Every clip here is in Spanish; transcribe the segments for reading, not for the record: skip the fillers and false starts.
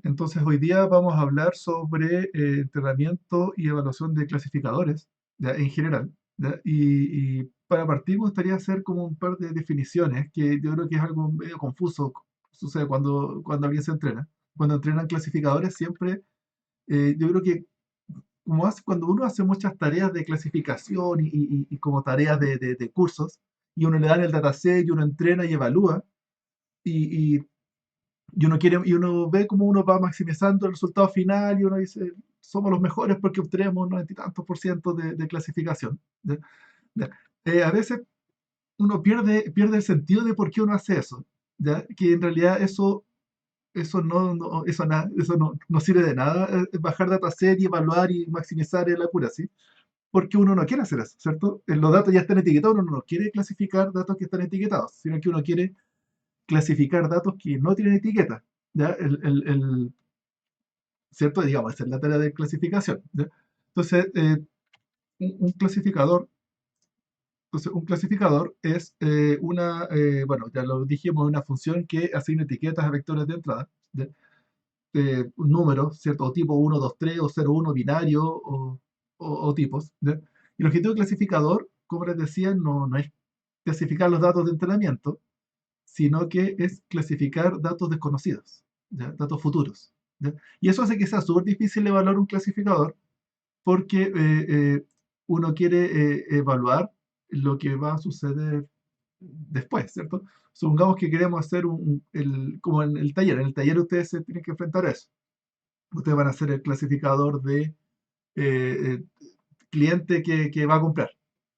Entonces, hoy día vamos a hablar sobre entrenamiento y evaluación de clasificadores, ¿ya? En general, ¿ya? Y para partir me gustaría hacer como un par de definiciones, que yo creo que es algo medio confuso, sucede cuando alguien se entrena. Cuando entrenan clasificadores siempre, yo creo que cuando uno hace muchas tareas de clasificación y como tareas de cursos, y uno le da el dataset y uno entrena y evalúa, y, y uno ve cómo uno va maximizando el resultado final y uno dice, somos los mejores porque obtenemos 90 y tantos por ciento de clasificación. ¿Ya? ¿Ya? A veces uno pierde el sentido de por qué uno hace eso. ¿Ya? Que en realidad eso no sirve de nada, bajar dataset y evaluar y maximizar la accuracy, porque uno no quiere hacer eso, ¿cierto? Los datos ya están etiquetados, uno no quiere clasificar datos que están etiquetados, sino que uno quiere clasificar datos que no tienen etiqueta. ¿Ya? ¿Cierto? Digamos, esa es la tarea de clasificación. ¿Ya? Entonces, un clasificador, un clasificador es bueno, ya lo dijimos, una función que asigna etiquetas a vectores de entrada, ¿ya? Un número, ¿cierto? O tipo 1, 2, 3, o 0, 1, binario, o tipos. ¿Ya? Y el objetivo del clasificador, como les decía, no es clasificar los datos de entrenamiento, sino que es clasificar datos desconocidos, ¿ya? Datos futuros. ¿Ya? Y eso hace que sea súper difícil evaluar un clasificador porque uno quiere evaluar lo que va a suceder después, ¿cierto? Supongamos que queremos hacer como en el taller ustedes se tienen que enfrentar a eso. Ustedes van a hacer el clasificador de eh, cliente que va a comprar.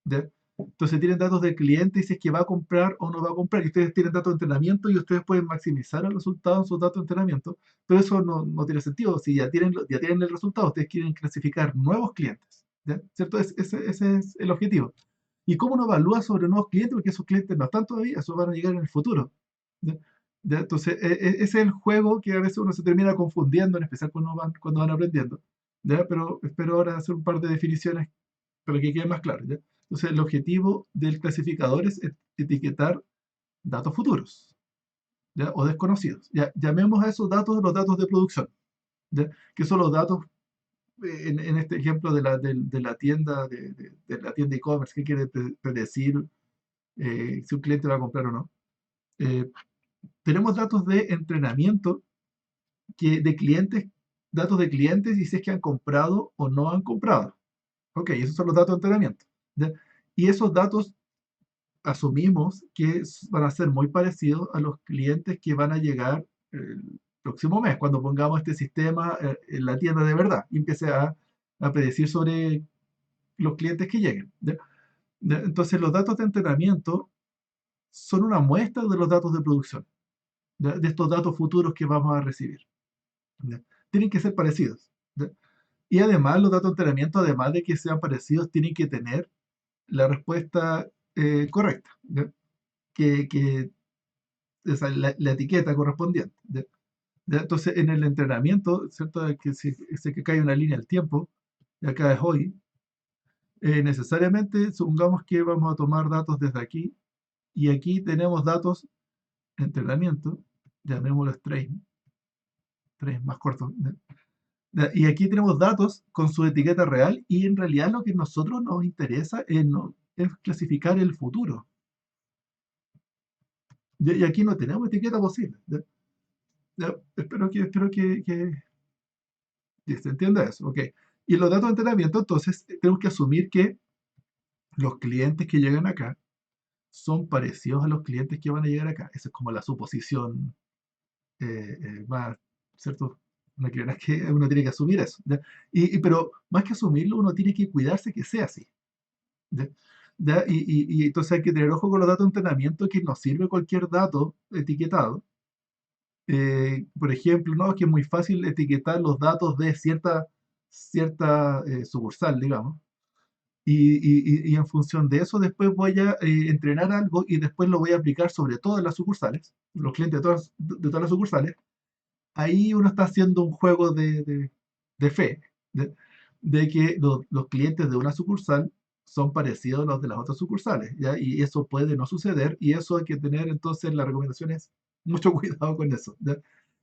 ¿Ya? Entonces tienen datos del cliente y si es que va a comprar o no va a comprar. Y ustedes tienen datos de entrenamiento y ustedes pueden maximizar el resultado en sus datos de entrenamiento. Pero eso no tiene sentido. Si ya tienen el resultado, ustedes quieren clasificar nuevos clientes. ¿Ya? ¿Cierto? Ese es el objetivo. ¿Y cómo uno evalúa sobre nuevos clientes? Porque esos clientes no están todavía, esos van a llegar en el futuro. ¿Ya? ¿Ya? Entonces, ese es el juego que a veces uno se termina confundiendo, en especial cuando van aprendiendo. ¿Ya? Pero espero ahora hacer un par de definiciones para que quede más claro, ¿ya? Entonces, el objetivo del clasificador es etiquetar datos futuros, ¿ya? O desconocidos. ¿Ya? Llamemos a esos datos los datos de producción, ¿ya? Que son los datos, en este ejemplo de la tienda, de la tienda e-commerce, que quiere predecir si un cliente va a comprar o no. Eh, Tenemos datos de entrenamiento de clientes, datos de clientes y si es que han comprado o no han comprado. Ok, esos son los datos de entrenamiento. ¿Ya? Y esos datos asumimos que van a ser muy parecidos a los clientes que van a llegar el próximo mes, cuando pongamos este sistema en la tienda de verdad y empiece a predecir sobre los clientes que lleguen. ¿Ya? ¿Ya? Entonces, los datos de entrenamiento son una muestra de los datos de producción, ¿ya? De estos datos futuros que vamos a recibir. ¿Ya? Tienen que ser parecidos. ¿Ya? Y además, los datos de entrenamiento, además de que sean parecidos, tienen que tener la respuesta correcta. ¿Ya? Que esa, la etiqueta correspondiente. ¿Ya? ¿Ya? Entonces, en el entrenamiento, ¿cierto? Que si que cae una línea del tiempo, y acá es hoy, necesariamente supongamos que vamos a tomar datos desde aquí, y aquí tenemos datos entrenamiento, llamémoslo train más corto. ¿Ya? ¿Ya? Y aquí tenemos datos con su etiqueta real, y en realidad lo que a nosotros nos interesa es clasificar el futuro. ¿Ya? Y aquí no tenemos etiqueta posible. ¿Ya? ¿Ya? Espero que se entienda eso, ok. Y los datos de entrenamiento, entonces, tenemos que asumir que los clientes que llegan acá son parecidos a los clientes que van a llegar acá. Esa es como la suposición más, ¿cierto? No es que uno tiene que asumir eso. ¿Ya? Pero más que asumirlo, uno tiene que cuidarse que sea así. ¿Ya? ¿Ya? Y entonces hay que tener ojo con los datos de entrenamiento, que nos sirve cualquier dato etiquetado. Por ejemplo, no, que es muy fácil etiquetar los datos de cierta sucursal, digamos. Y en función de eso, después voy a entrenar algo y después lo voy a aplicar sobre todas las sucursales, los clientes de todas las sucursales. Ahí uno está haciendo un juego de fe, de, de que los clientes de una sucursal son parecidos a los de las otras sucursales, ¿ya? Y eso puede no suceder, y eso hay que tener entonces las recomendaciones, mucho cuidado con eso, ¿ya?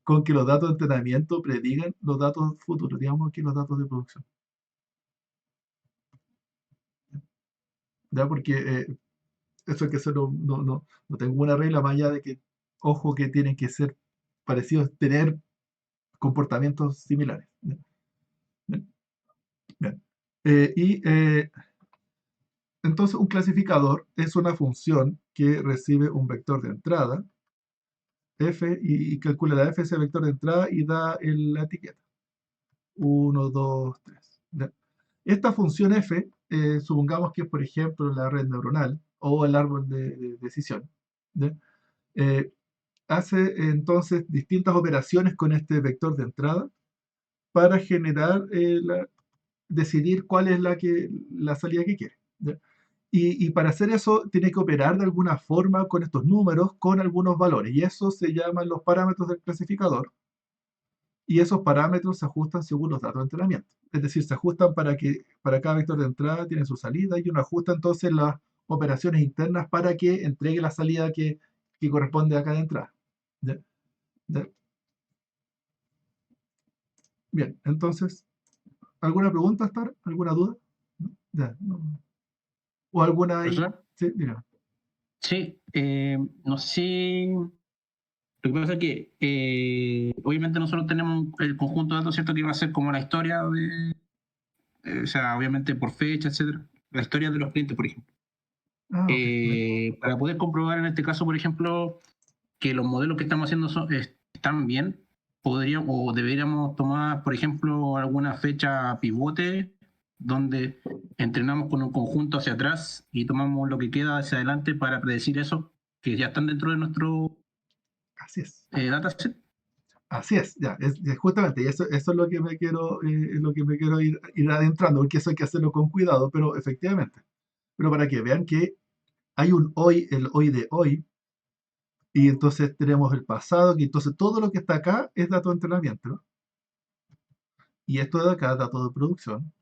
con que los datos de entrenamiento predigan los datos futuros, digamos que los datos de producción. ¿Ya? Porque eso es que eso no tengo una regla más allá de que, ojo, que tienen que ser parecidos, tener comportamientos similares. ¿Ya? Bien, bien. Entonces, un clasificador es una función que recibe un vector de entrada, f, y calcula la f, ese vector de entrada, y da la etiqueta. 1, 2, 3. ¿Ya? Esta función f, supongamos que es, por ejemplo, la red neuronal o el árbol de decisión. ¿Ya? Eh, Hace entonces distintas operaciones con este vector de entrada para generar, decidir cuál es la salida que quiere. ¿Ya? Y para hacer eso tiene que operar de alguna forma con estos números, con algunos valores. Y eso se llaman los parámetros del clasificador. Y esos parámetros se ajustan según los datos de entrenamiento. Es decir, se ajustan para cada vector de entrada tiene su salida y uno ajusta entonces las operaciones internas para que entregue la salida que corresponde a cada entrada. ¿Ya? ¿Ya? Bien, entonces, ¿alguna pregunta hasta ahora? ¿Alguna duda? ¿No? Ya, no. ¿O alguna ahí? ¿Profesor? Sí, mira. Sí, no sé si... Lo que pasa es que obviamente nosotros tenemos el conjunto de datos, ¿cierto? Que va a ser como la historia de... o sea, obviamente por fecha, etcétera. La historia de los clientes, por ejemplo. Ah, ok. Bien. Para poder comprobar en este caso, por ejemplo, que los modelos que estamos haciendo están bien, podríamos o deberíamos tomar, por ejemplo, alguna fecha pivote donde entrenamos con un conjunto hacia atrás y tomamos lo que queda hacia adelante para predecir eso, que ya están dentro de nuestro Así es. dataset. Así es, ya, justamente, y eso es lo que me quiero, es lo que me quiero ir adentrando, porque eso hay que hacerlo con cuidado, pero efectivamente. Pero para que vean que hay un hoy, el hoy de hoy, y entonces tenemos el pasado, y entonces todo lo que está acá es dato de entrenamiento, ¿no? Y esto de acá, datos de producción.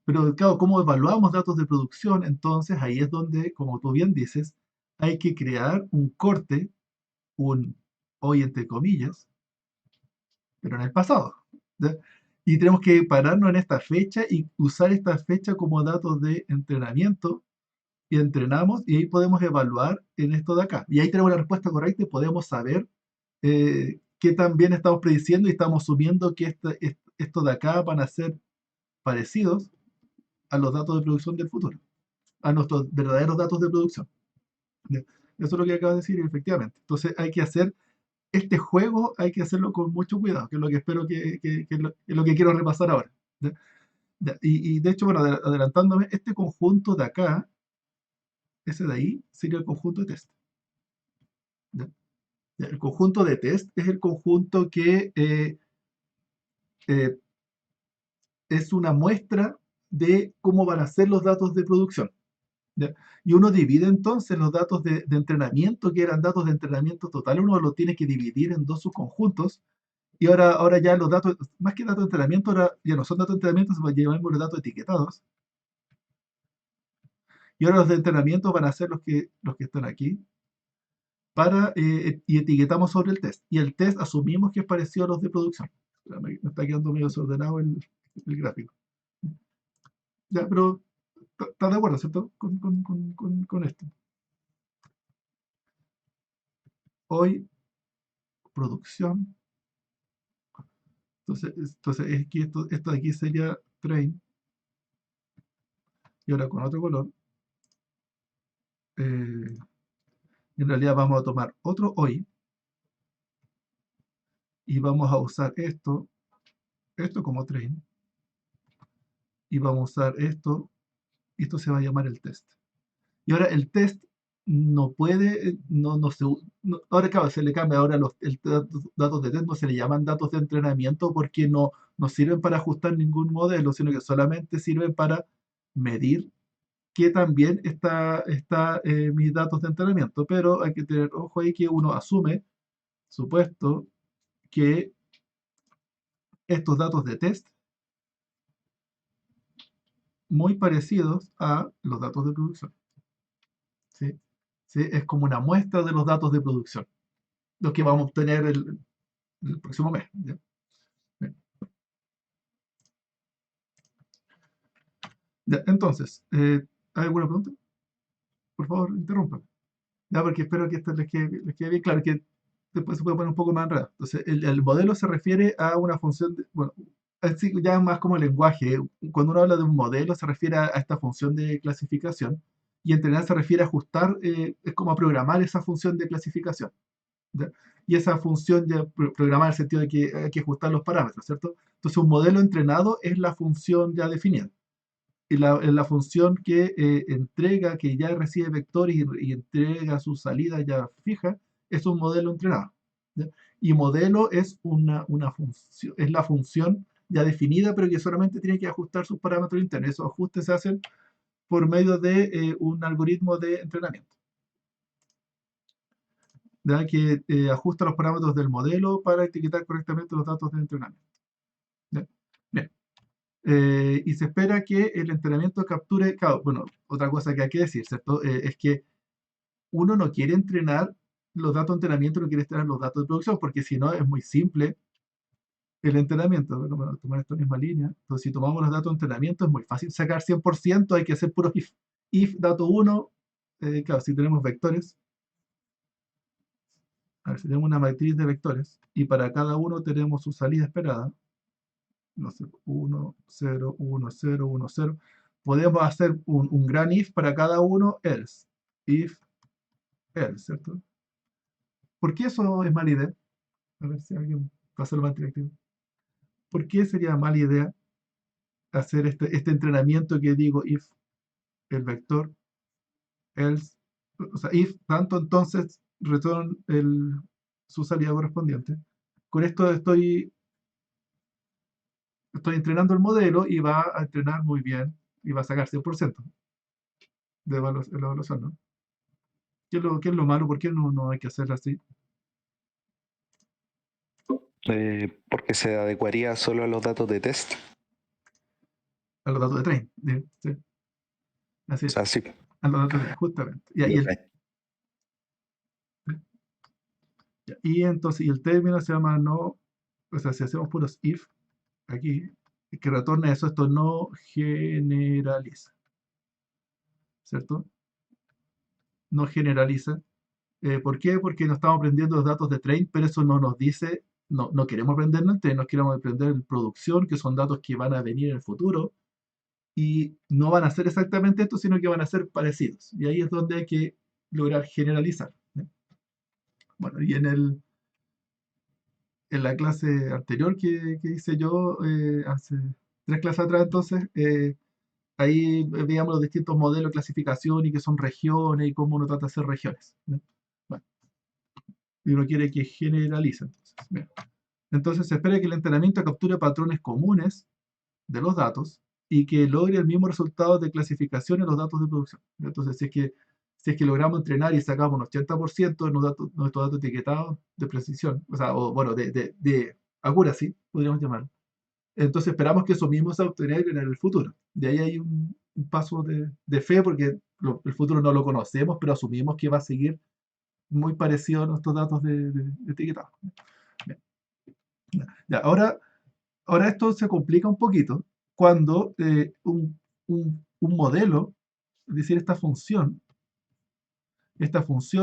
Pero claro, ¿cómo evaluamos datos de producción? Entonces ahí es donde, como tú bien dices, hay que crear un corte, un hoy entre comillas, pero en el pasado. ¿Ya? Y tenemos que pararnos en esta fecha y usar esta fecha como datos de entrenamiento y entrenamos y ahí podemos evaluar en esto de acá. Y ahí tenemos la respuesta correcta y podemos saber qué tan bien estamos prediciendo y estamos asumiendo que esto de acá van a ser parecidos a los datos de producción del futuro, a nuestros verdaderos datos de producción. ¿Ya? Eso es lo que acabo de decir, efectivamente. Entonces hay que hacer este juego hay que hacerlo con mucho cuidado, que es lo que espero es lo que quiero repasar ahora. ¿Ya? Ya, y de hecho, bueno, adelantándome, este conjunto de acá, ese de ahí, sería el conjunto de test. ¿Ya? Ya, el conjunto de test es el conjunto que eh, es una muestra de cómo van a ser los datos de producción. ¿Ya? Y uno divide entonces los datos de entrenamiento, que eran datos de entrenamiento total, uno lo tiene que dividir en dos subconjuntos. Y ahora ya los datos, más que datos de entrenamiento, ahora ya no son datos de entrenamiento, se llaman los datos etiquetados. Y ahora los de entrenamiento van a ser los que están aquí, y etiquetamos sobre el test. Y el test asumimos que es parecido a los de producción. Me está quedando medio desordenado el gráfico. Ya, pero ¿estás de acuerdo, cierto? Con esto. Hoy, producción. Entonces es que esto de aquí sería train. Y ahora con otro color. En realidad vamos a tomar otro hoy y vamos a usar esto como train, y vamos a usar y esto se va a llamar el test. Y ahora el test no puede, no se, ahora claro, se le cambia, ahora datos de test no se le llaman datos de entrenamiento porque no sirven para ajustar ningún modelo, sino que solamente sirven para medir que también está mis datos de entrenamiento, pero hay que tener ojo ahí que uno asume, supuesto, que estos datos de test muy parecidos a los datos de producción. ¿Sí? ¿Sí? Es como una muestra de los datos de producción. lo que vamos a obtener el próximo mes. ¿Ya? Bien. Ya, entonces, ¿hay alguna pregunta? Por favor, interrumpa. Ya, porque espero que esto les quede bien claro, que después se puede poner un poco más enredado. Entonces, el modelo se refiere a una función, bueno, así ya más como el lenguaje. Cuando uno habla de un modelo, se refiere a esta función de clasificación, y entrenar se refiere a ajustar, es como a programar esa función de clasificación. ¿Ya? Y esa función ya programar en el sentido de que hay que ajustar los parámetros, ¿cierto? Entonces, un modelo entrenado es la función ya definida. Y la función que entrega, que ya recibe vectores y entrega su salida ya fija, es un modelo entrenado. ¿Ya? Y modelo es una función, es la función ya definida, pero que solamente tiene que ajustar sus parámetros internos. Esos ajustes se hacen por medio de un algoritmo de entrenamiento, ¿ya? Que ajusta los parámetros del modelo para etiquetar correctamente los datos de entrenamiento. ¿Ya? Bien. Y se espera que el entrenamiento capture, claro, bueno, otra cosa que hay que decir, ¿cierto? Es que uno no quiere entrenar los datos de entrenamiento, no quiere entrenar los datos de producción, porque si no es muy simple el entrenamiento. Bueno, para tomar esta misma línea, entonces si tomamos los datos de entrenamiento es muy fácil sacar 100%, hay que hacer puros if. If dato 1, claro, si tenemos vectores, a ver, si tenemos una matriz de vectores, y para cada uno tenemos su salida esperada, no sé, 1, 0, 1, 0, 1, 0. Podemos hacer un gran if para cada uno, else. If, else, ¿cierto? ¿Por qué eso es mala idea? A ver si alguien va a hacerlo más interactivo. ¿Por qué sería mala idea hacer este entrenamiento que digo if, el vector, else, o sea, if, tanto entonces return su salida correspondiente? Con esto estoy entrenando el modelo y va a entrenar muy bien y va a sacar 100% de la evaluación, ¿no? ¿Qué es lo malo? ¿Por qué no hay que hacerlo así? Porque se adecuaría solo a los datos de test. A los datos de train. Sí, así O es. sea, sí. A los datos de train, justamente. Y entonces, y el término se llama no, o sea, si hacemos puros if, aquí, que retorne eso, esto no generaliza, ¿cierto? No generaliza. ¿Por qué? Porque no estamos aprendiendo los datos de train, pero eso no nos dice, no queremos aprenderlo en train, nos queremos aprender en producción, que son datos que van a venir en el futuro, y no van a ser exactamente esto, sino que van a ser parecidos. Y ahí es donde hay que lograr generalizar. ¿Eh? Bueno, y en la clase anterior que hice yo, hace 3 clases atrás, entonces, ahí veíamos los distintos modelos de clasificación y que son regiones y cómo uno trata de hacer regiones. ¿No? Bueno, y uno quiere que generalice, entonces. Bien. Entonces se espera que el entrenamiento capture patrones comunes de los datos y que logre el mismo resultado de clasificación en los datos de producción. Entonces, si es que logramos entrenar y sacamos un 80% de nuestros datos etiquetados de precisión, o sea, o bueno, de accuracy, podríamos llamarlo, entonces esperamos que eso mismo se va a obtener en el futuro. De ahí hay un paso de fe, porque el futuro no lo conocemos, pero asumimos que va a seguir muy parecido a nuestros datos de etiquetado. Bien. Ya, ahora esto se complica un poquito cuando un modelo, es decir, esta función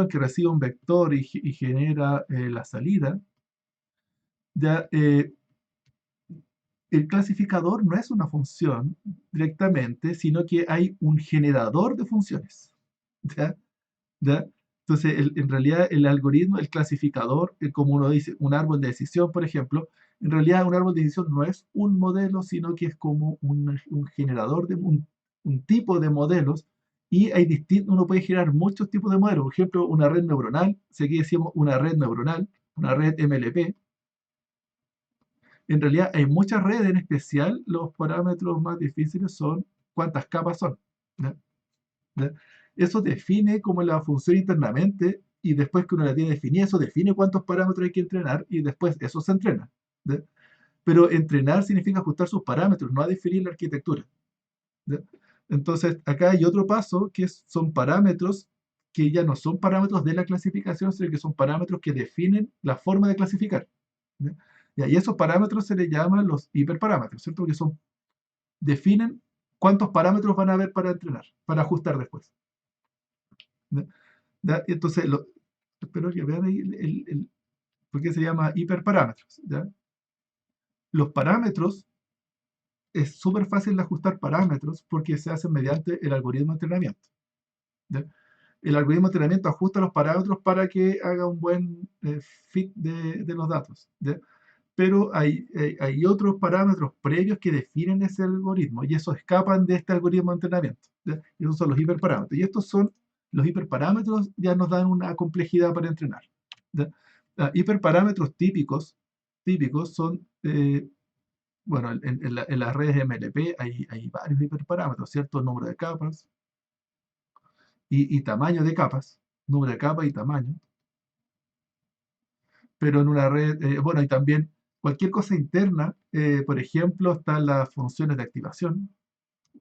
que recibe un vector y genera la salida, ya, el clasificador no es una función directamente, sino que hay un generador de funciones. ¿Ya? ¿Ya? Entonces, en realidad, el algoritmo, el clasificador, como uno dice, un árbol de decisión, por ejemplo, en realidad un árbol de decisión no es un modelo, sino que es como un generador de un tipo de modelos, y uno puede generar muchos tipos de modelos. Por ejemplo, una red neuronal, si aquí decimos una red neuronal, una red MLP, en realidad hay muchas redes, en especial los parámetros más difíciles son cuántas capas son. ¿Ya? ¿Ya? Eso define como la función internamente, y después que uno la tiene definida, eso define cuántos parámetros hay que entrenar y después eso se entrena. ¿Ya? Pero entrenar significa ajustar sus parámetros, no a definir la arquitectura. ¿Ya? Entonces, acá hay otro paso que son parámetros que ya no son parámetros de la clasificación, sino que son parámetros que definen la forma de clasificar. ¿Ya? Y esos parámetros se les llaman los hiperparámetros, ¿cierto? Porque definen cuántos parámetros van a haber para entrenar, para ajustar después. ¿Ya? ¿Ya? Entonces, espero que vean ahí por qué se llama hiperparámetros. ¿Ya? Los parámetros, es súper fácil de ajustar parámetros porque se hacen mediante el algoritmo de entrenamiento. ¿Ya? El algoritmo de entrenamiento ajusta los parámetros para que haga un buen fit de los datos. ¿Ya? Pero hay otros parámetros previos que definen ese algoritmo y esos escapan de este algoritmo de entrenamiento. ¿Ya? Y esos son los hiperparámetros. Y estos son los hiperparámetros, ya nos dan una complejidad para entrenar. ¿Ya? Hiperparámetros típicos son, bueno, en las redes MLP hay varios hiperparámetros, ¿cierto? Número de capas y tamaño de capas, número de capas y tamaño. Pero en una red, bueno, y también cualquier cosa interna, por ejemplo, están las funciones de activación.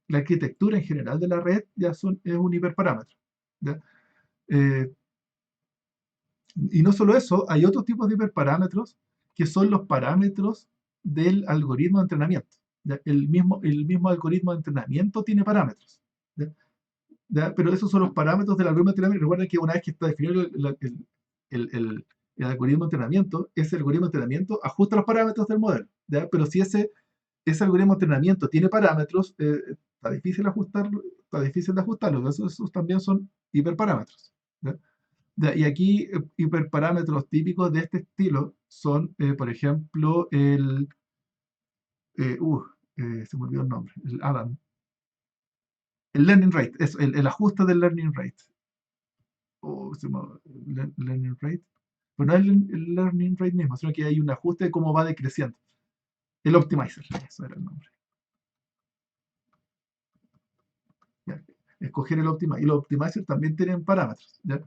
La arquitectura en general de la red es un hiperparámetro. ¿Ya? Eh, y no solo eso, hay otros tipos de hiperparámetros que son los parámetros del algoritmo de entrenamiento. ¿Ya? El mismo algoritmo de entrenamiento tiene parámetros. ¿Ya? ¿Ya? Pero esos son los parámetros del algoritmo de entrenamiento. Recuerden que una vez que está definido el algoritmo de entrenamiento, ese algoritmo de entrenamiento ajusta los parámetros del modelo. ¿Ya? Pero si ese algoritmo de entrenamiento tiene parámetros, está difícil de ajustarlo. Esos también son hiperparámetros. ¿Ya? ¿Ya? Y aquí hiperparámetros típicos de este estilo son, por ejemplo, se me olvidó el nombre, el ADAM. El learning rate, el ajuste del learning rate. Learning rate. Pero no es el learning rate mismo, sino que hay un ajuste de cómo va decreciendo. El optimizer, eso era el nombre. ¿Ya? Escoger el optimizer. Y los optimizers también tienen parámetros. ¿Ya?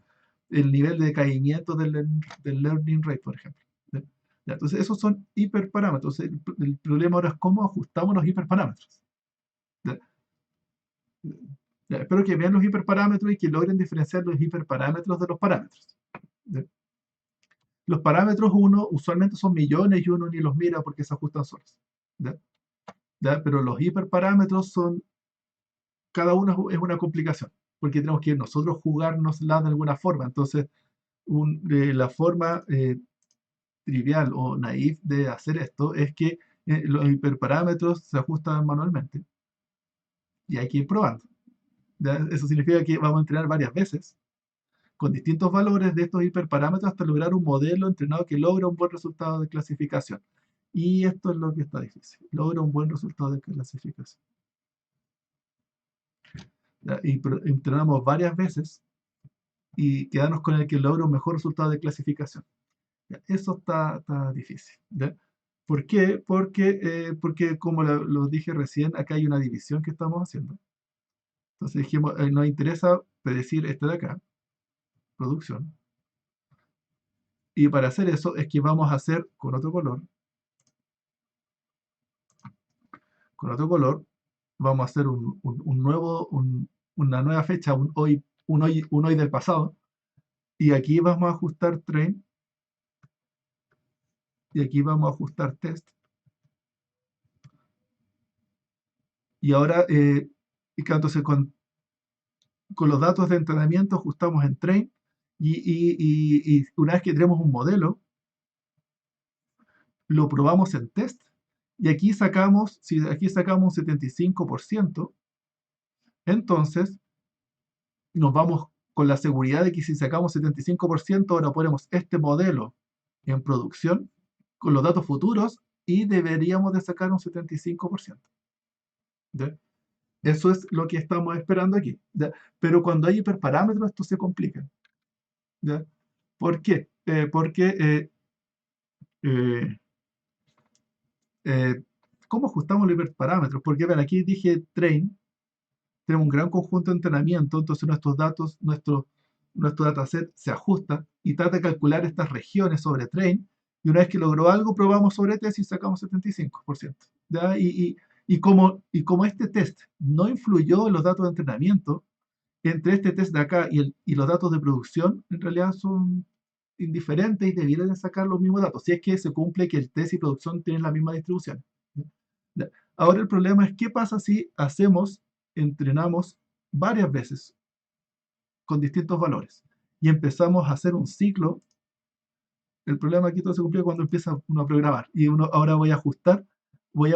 El nivel de decaimiento del learning rate, por ejemplo. ¿Ya? ¿Ya? Entonces, esos son hiperparámetros. El problema ahora es cómo ajustamos los hiperparámetros. ¿Ya? ¿Ya? Espero que vean los hiperparámetros y que logren diferenciar los hiperparámetros de los parámetros. ¿Ya? Los parámetros usualmente son millones y uno ni los mira porque se ajustan solos. ¿Ya? ¿Ya? Pero los hiperparámetros cada uno es una complicación, porque tenemos que nosotros jugárnosla de alguna forma. Entonces, la forma trivial o naif de hacer esto es que los hiperparámetros se ajustan manualmente y hay que ir probando. ¿Ya? Eso significa que vamos a entrenar varias veces con distintos valores de estos hiperparámetros hasta lograr un modelo entrenado que logra un buen resultado de clasificación. Y esto es lo que está difícil, logra un buen resultado de clasificación. ¿Ya? Y entrenamos varias veces y quedarnos con el que logra un mejor resultado de clasificación. ¿Ya? Eso está difícil. ¿Ya? ¿Por qué? Porque como lo dije recién, acá hay una división que estamos haciendo. Entonces dijimos, nos interesa predecir este de acá, producción. Y para hacer eso es que vamos a hacer con otro color, vamos a hacer una nueva fecha, un hoy del pasado. Y aquí vamos a ajustar train. Y aquí vamos a ajustar test. Y ahora, entonces con los datos de entrenamiento ajustamos en train. Y una vez que tenemos un modelo, lo probamos en test. Y aquí sacamos, si aquí sacamos un 75%, entonces nos vamos con la seguridad de que si sacamos 75%, ahora ponemos este modelo en producción con los datos futuros y deberíamos de sacar un 75%. ¿Ya? Eso es lo que estamos esperando aquí. ¿Ya? Pero cuando hay hiperparámetros, esto se complica. ¿Ya? ¿Por qué? Porque ¿cómo ajustamos los hiperparámetros? Porque ven, aquí dije train, tenemos un gran conjunto de entrenamiento, entonces nuestros datos, nuestro dataset se ajusta y trata de calcular estas regiones sobre train, y una vez que logró algo, probamos sobre test y sacamos 75%. ¿Ya? Y como este test no influyó en los datos de entrenamiento, entre este test de acá y los datos de producción, en realidad son indiferentes y deberían sacar los mismos datos, si es que se cumple que el test y producción tienen la misma distribución. ¿Ya? Ahora el problema es qué pasa si entrenamos varias veces con distintos valores y empezamos a hacer un ciclo. El problema aquí todo se cumple cuando empieza uno a programar y uno ahora voy a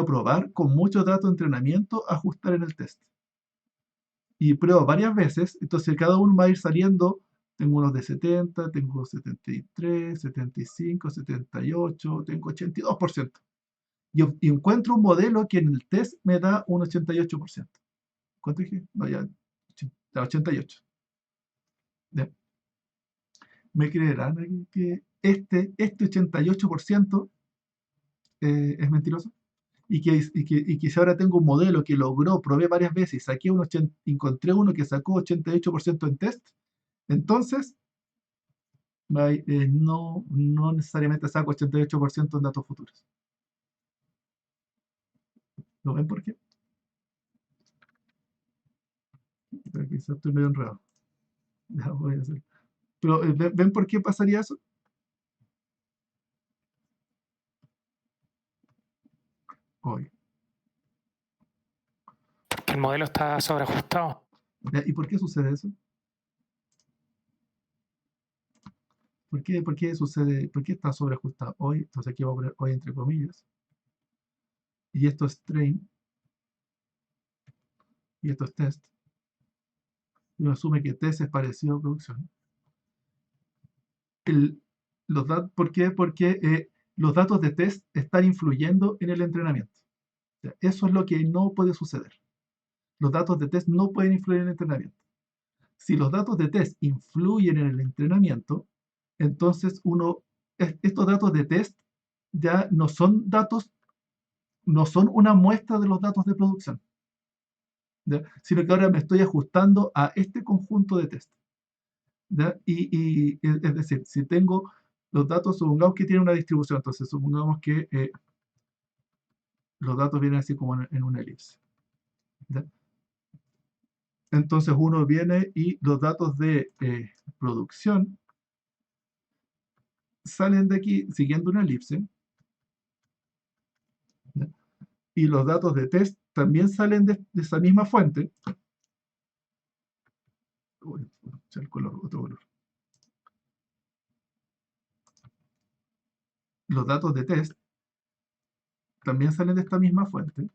probar con muchos datos de entrenamiento, ajustar en el test. Y pruebo varias veces, entonces cada uno va a ir saliendo. Tengo unos de 70, tengo 73, 75, 78, tengo 82%. Y encuentro un modelo que en el test me da un 88%. ¿Cuánto dije? No, ya, 88. ¿Ya? ¿Me creerán aquí que este 88% es mentiroso? Y que si ahora tengo un modelo que probé varias veces y encontré uno que sacó 88% en test, entonces no necesariamente saco 88% en datos futuros. ¿Lo ven por qué? Pero quizás estoy medio enredado. Ya voy a hacer. Pero ¿ven por qué pasaría eso? Hoy. Porque el modelo está sobreajustado. ¿Y por qué sucede eso? ¿Por qué sucede? ¿Por qué está sobreajustado hoy? Entonces aquí voy a poner hoy entre comillas. Y esto es train. Y esto es test. Y uno asume que test es parecido a producción. ¿Por qué? Porque los datos de test están influyendo en el entrenamiento. O sea, eso es lo que no puede suceder. Los datos de test no pueden influir en el entrenamiento. Si los datos de test influyen en el entrenamiento, entonces estos datos de test ya no son una muestra de los datos de producción, ¿ya? Sino que ahora me estoy ajustando a este conjunto de test, ¿ya? Es decir, si tengo los datos, supongamos que tienen una distribución, entonces supongamos que los datos vienen así como en una elipse, ¿ya? Entonces uno viene y los datos de producción salen de aquí siguiendo una elipse, ¿ya? Y los datos de test también salen de esa misma fuente. Voy a echar otro color. Los datos de test también salen de esta misma fuente,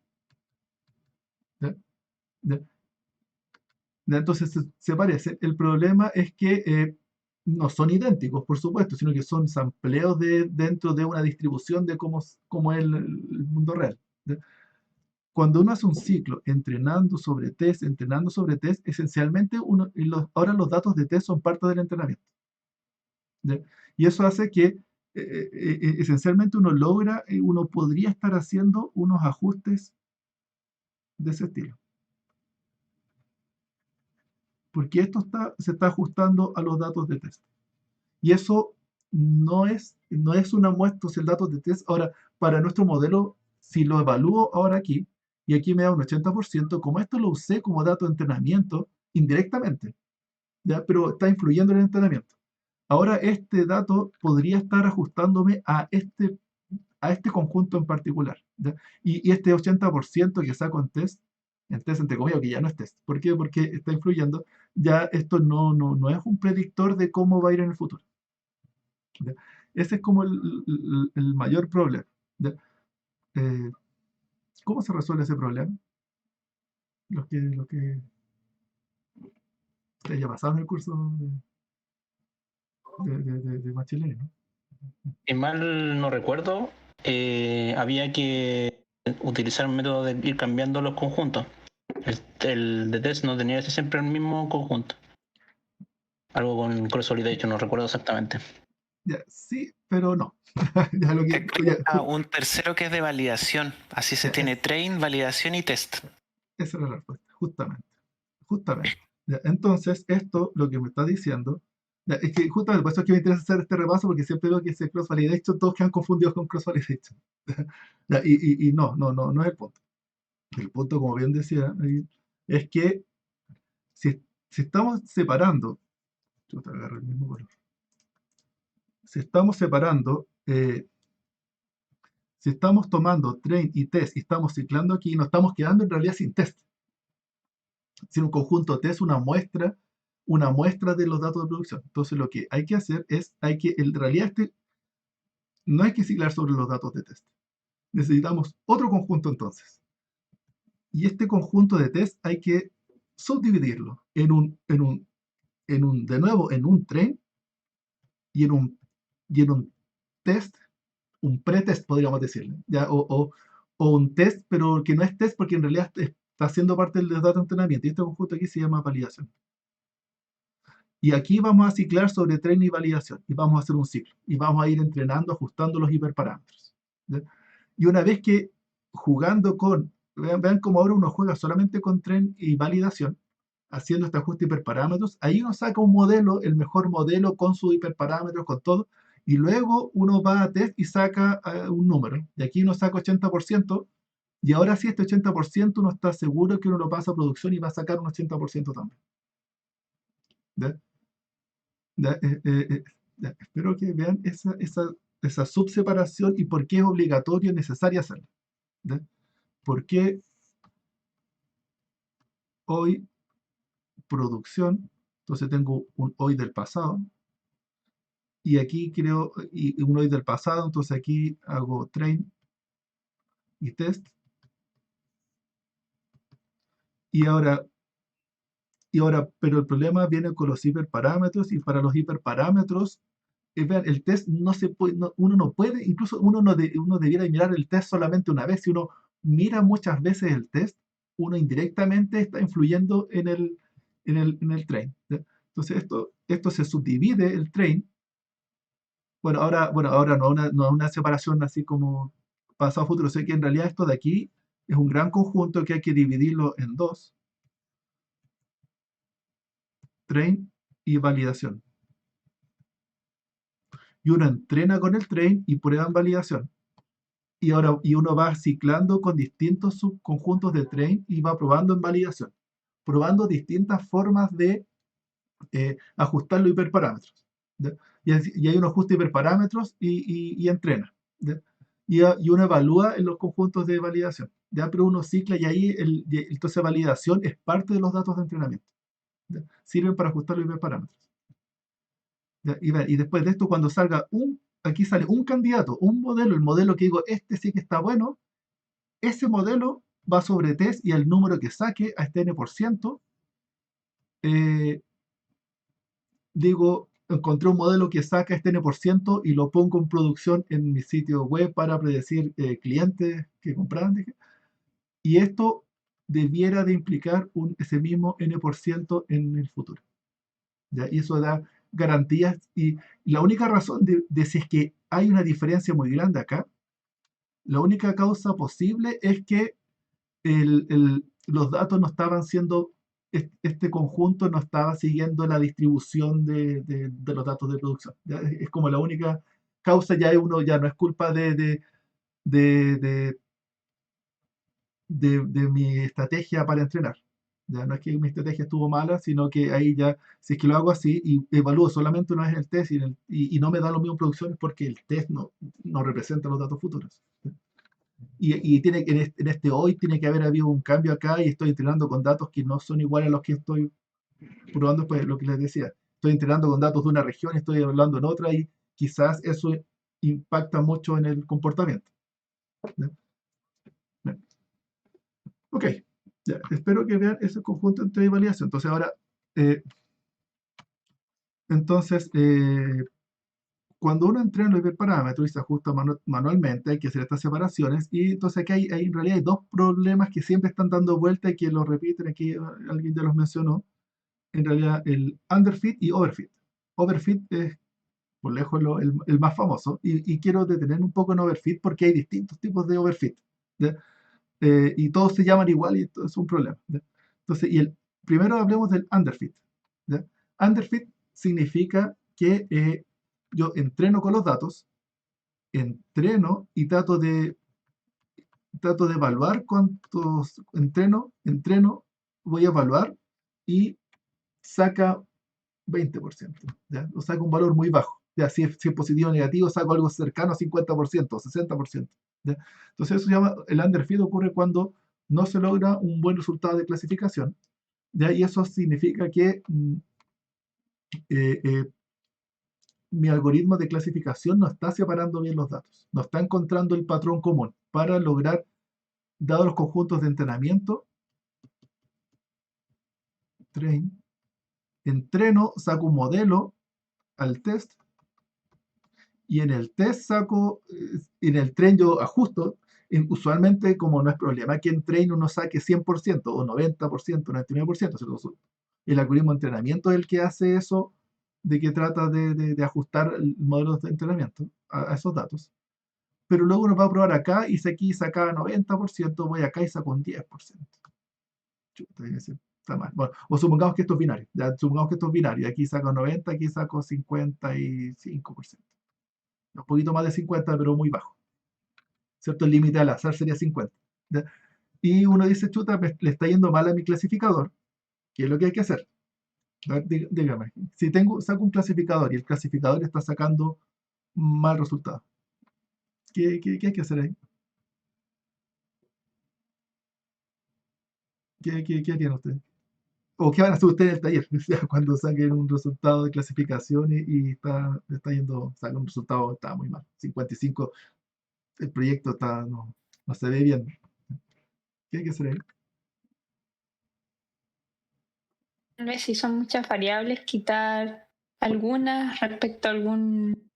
¿ya? ¿Ya? ¿Ya? Entonces se parecen. El problema es que no son idénticos, por supuesto, sino que son sampleos dentro de una distribución de cómo es el mundo real, ¿ya? Cuando uno hace un ciclo entrenando sobre test, esencialmente ahora los datos de test son parte del entrenamiento, ¿ya? Y eso hace que esencialmente uno podría estar haciendo unos ajustes de ese estilo. Porque se está ajustando a los datos de test. Y eso no es una muestra de datos de test. Ahora, para nuestro modelo, si lo evalúo ahora aquí, y aquí me da un 80%, como esto lo usé como dato de entrenamiento indirectamente, ¿ya? Pero está influyendo en el entrenamiento. Ahora este dato podría estar ajustándome a este conjunto en particular, ¿ya? Y este 80% que saco en test entre comillas, que ya no es test. ¿Por qué? Porque está influyendo. Ya esto no es un predictor de cómo va a ir en el futuro, ¿ya? Ese es como el mayor problema, ¿ya? Eh, ¿Cómo se resuelve ese problema? Lo que se haya pasado en el curso de Machine Learning, ¿no? Si mal no recuerdo, había que utilizar un método de ir cambiando los conjuntos. El de test no tenía que ser siempre el mismo conjunto. Algo con Cross Validation, no recuerdo exactamente. Ya, sí, pero no. Ya lo que, ya, Un tercero que es de validación. Así se tiene train, validación y test. esa era la respuesta, justamente. Ya, entonces, esto lo que me está diciendo, ya, es que justamente por eso es que me interesa hacer este repaso, porque siempre veo que ese cross-validation, todos quedan confundidos con cross-validation. Ya, y no es el punto. El punto, como bien decía, es que si Si estamos separando, yo te agarro el mismo color. Si estamos separando, si estamos tomando train y test y estamos ciclando aquí, nos estamos quedando en realidad sin test. Sin un conjunto test, una muestra de los datos de producción. Entonces lo que hay que hacer es, en realidad no hay que ciclar sobre los datos de test. Necesitamos otro conjunto entonces. Y este conjunto de test hay que subdividirlo de nuevo, en un train y en un test, un pretest podríamos decirle, ¿ya? O un test, pero que no es test porque en realidad está haciendo parte del dato de entrenamiento. Y este conjunto aquí se llama validación. Y aquí vamos a ciclar sobre train y validación. Y vamos a hacer un ciclo. Y vamos a ir entrenando, ajustando los hiperparámetros, ¿ya? Y una vez que jugando vean cómo ahora uno juega solamente con train y validación, haciendo este ajuste de hiperparámetros, ahí uno saca un modelo, el mejor modelo con sus hiperparámetros, con todo, y luego uno va a test y saca un número. Y aquí uno saca 80%, y ahora sí este 80% uno está seguro que uno lo pasa a producción y va a sacar un 80% también. ¿Ya? ¿Ya? Ya. Espero que vean esa subseparación y por qué es obligatorio y necesario hacerlo. ¿Ya? Porque hoy producción, entonces tengo un hoy del pasado, y aquí creo, y un hoy del pasado, entonces aquí hago train y test, y ahora, pero el problema viene con los hiperparámetros, y para los hiperparámetros, vean, el test no se puede, uno no puede, incluso uno debiera mirar el test solamente una vez. Si uno mira muchas veces el test, uno indirectamente está influyendo en el train, ¿ya? Entonces esto se subdivide el train. Bueno, ahora no una separación así como pasado-futuro. Sé que en realidad esto de aquí es un gran conjunto que hay que dividirlo en dos: train y validación. Y uno entrena con el train y prueba en validación. Y uno va ciclando con distintos subconjuntos de train y va probando en validación, probando distintas formas de ajustar los hiperparámetros, ¿ya? Y hay unos ajuste de hiperparámetros y entrena, ¿ya? Y uno evalúa en los conjuntos de validación, ¿ya? Pero uno cicla y ahí entonces validación es parte de los datos de entrenamiento, ¿ya? Sirven para ajustar los hiperparámetros, ¿ya? Y después de esto, cuando aquí sale un candidato, un modelo, el modelo que digo, este sí que está bueno, ese modelo va sobre test y el número que saque a este n%, digo, encontré un modelo que saca este n% y lo pongo en producción en mi sitio web para predecir clientes que compraran. Y esto debiera de implicar ese mismo n% en el futuro, ¿ya? Y eso da garantías. Y la única razón de si es que hay una diferencia muy grande acá, la única causa posible es que los datos no estaban siendo, este conjunto no estaba siguiendo la distribución de los datos de producción. ¿Ya? Es como la única causa, ya no es culpa de, de, de mi estrategia para entrenar. Ya no es que mi estrategia estuvo mala, sino que ahí ya, si es que lo hago así y evalúo solamente una vez el test y no me da lo mismo en producción, es porque el test no representa los datos futuros. Y en este hoy tiene que haber habido un cambio acá y estoy entrenando con datos que no son iguales a los que estoy probando, pues lo que les decía. Estoy entrenando con datos de una región y estoy hablando en otra y quizás eso impacta mucho en el comportamiento. ¿Ya? Bien. Ok, ya, espero que vean ese conjunto entre validación. Entonces ahora, eh, entonces, cuando uno entrena los hiperparámetros y se ajusta manualmente, hay que hacer estas separaciones. Y entonces aquí en realidad hay dos problemas que siempre están dando vuelta y que los repiten aquí, alguien ya los mencionó. En realidad, el underfit y overfit. Overfit es por lejos el más famoso. Y quiero detener un poco en overfit porque hay distintos tipos de overfit, ¿ya? Y todos se llaman igual y esto es un problema, ¿ya? Entonces, primero hablemos del underfit, ¿ya? Underfit significa que yo entreno con los datos, entreno y trato de evaluar cuántos entreno, voy a evaluar y saca 20%, ¿ya? O saca un valor muy bajo. Ya, si es positivo o negativo, saco algo cercano a 50%, 60%. ¿Ya? Entonces, eso se llama, el underfit ocurre cuando no se logra un buen resultado de clasificación, ¿ya? Y eso significa que eh, eh, mi algoritmo de clasificación no está separando bien los datos, no está encontrando el patrón común para lograr, dados los conjuntos de entrenamiento, entreno, saco un modelo al test, y en el test saco, en el train yo ajusto. Usualmente, como no es problema que en train uno saque 100% o 90%, 99%, el algoritmo de entrenamiento es el que hace eso, de que trata de ajustar modelos de entrenamiento a esos datos. Pero luego uno va a probar acá y si aquí saca 90%, voy acá y saco un 10%. Chuta, está mal. Bueno, o supongamos que esto es binario. Ya, supongamos que esto es binario. Aquí saco 90, aquí saco 55%. Un poquito más de 50, pero muy bajo. ¿Cierto? El límite al azar sería 50. ¿Ya? Y uno dice, chuta, le está yendo mal a mi clasificador. ¿Qué es lo que hay que hacer? A ver, dígame, si saco un clasificador y el clasificador está sacando mal resultado, ¿qué hay que hacer ahí? ¿Qué harían ustedes? ¿O qué van a hacer ustedes en el taller? Cuando saquen un resultado de clasificación y está yendo, saca un resultado, está muy mal. 55, el proyecto no se ve bien. ¿Qué hay que hacer ahí? Tal vez si son muchas variables, quitar algunas respecto a algún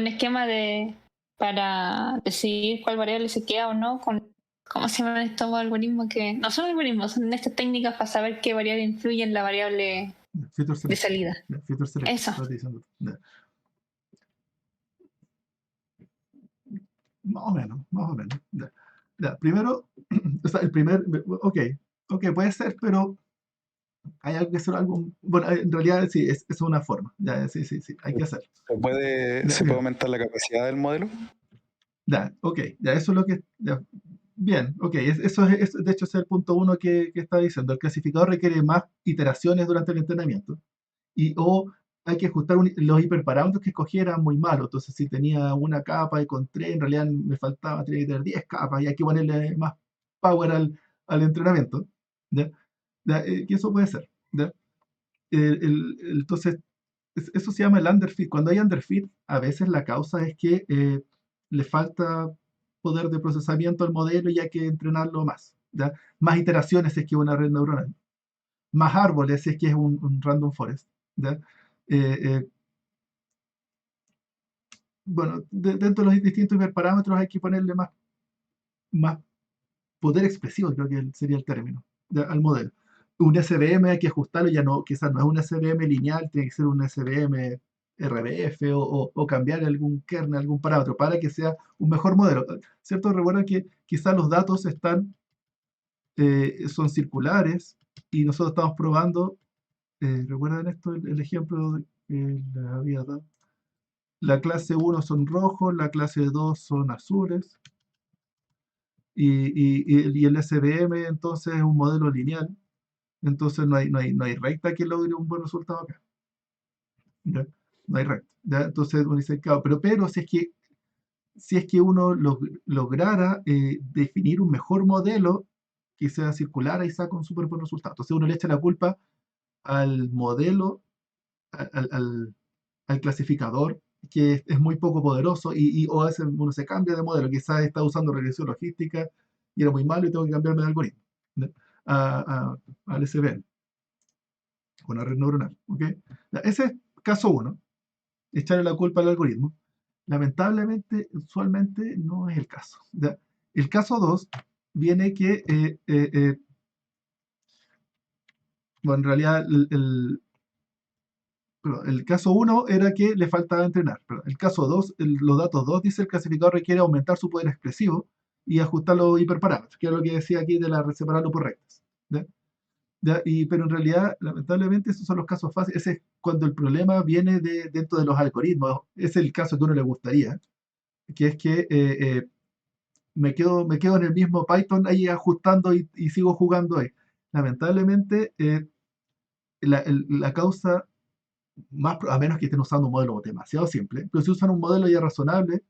esquema para decidir cuál variable se queda o no ¿cómo se llaman estos algoritmos que no son algoritmos, son estas técnicas para saber qué variable influye en la variable Feature de select. salida? Feature select, Eso. estás diciendo. Más o menos, más o menos. Primero, o sea, ok, puede ser, pero hay algo que hacer algo. Bueno, en realidad sí, es una forma. Sí, hay que hacerlo. ¿Se puede aumentar la capacidad del modelo? Eso es lo que. Bien, ok, de hecho ese es el punto uno que está diciendo. El clasificador requiere más iteraciones durante el entrenamiento. O hay que ajustar los hiperparámetros que escogí eran muy malos. Entonces, si tenía una capa y con 3, en realidad me faltaba, tenía que tener 10 capas y hay que ponerle más power al entrenamiento. ¿Ya? Que eso puede ser. ¿Ya? Entonces, eso se llama el underfit. Cuando hay underfit, a veces la causa es que le falta poder de procesamiento al modelo y hay que entrenarlo más. ¿Ya? Más iteraciones si es que es una red neuronal. Más árboles si es que es un random forest. ¿Ya? Eh, eh, bueno, dentro de los distintos hiperparámetros hay que ponerle más poder expresivo, creo que sería el término, al modelo. Un SVM hay que ajustarlo, ya no, quizás no es un SVM lineal, tiene que ser un SVM RBF o cambiar algún kernel, algún parámetro para que sea un mejor modelo. ¿Cierto? Recuerda que quizás los datos son circulares y nosotros estamos probando, ¿recuerdan esto? El ejemplo que les había dado. La clase 1 son rojos, la clase 2 son azules, y el SVM entonces es un modelo lineal, entonces no hay recta que logre un buen resultado acá. ¿Ya? No hay recta. ¿Ya? Entonces uno dice, claro, pero si es que uno lograra definir un mejor modelo que sea circular, ahí saca un súper buen resultado. Entonces uno le echa la culpa al modelo, al clasificador, que es muy poco poderoso, o a veces uno se cambia de modelo, quizás está usando regresión logística y era muy malo y tengo que cambiarme de algoritmo, ¿no? Al SVM, con la red neuronal. ¿Okay? Ese es caso 1, echarle la culpa al algoritmo. Lamentablemente, usualmente no es el caso. ¿Ya? El caso 2 viene que, bueno, en realidad el caso 1 era que le faltaba entrenar. El caso 2, los datos 2, dice el clasificador requiere aumentar su poder expresivo y ajustar los hiperparámetros, que es lo que decía aquí de separarlo por rectas. ¿Ya? Pero en realidad, lamentablemente, esos son los casos fáciles. Ese es cuando el problema viene dentro de los algoritmos. Es el caso que a uno le gustaría, que es que me quedo en el mismo Python ahí ajustando y sigo jugando ahí. lamentablemente, la causa, a menos que estén usando un modelo demasiado simple, pero si usan un modelo ya razonable,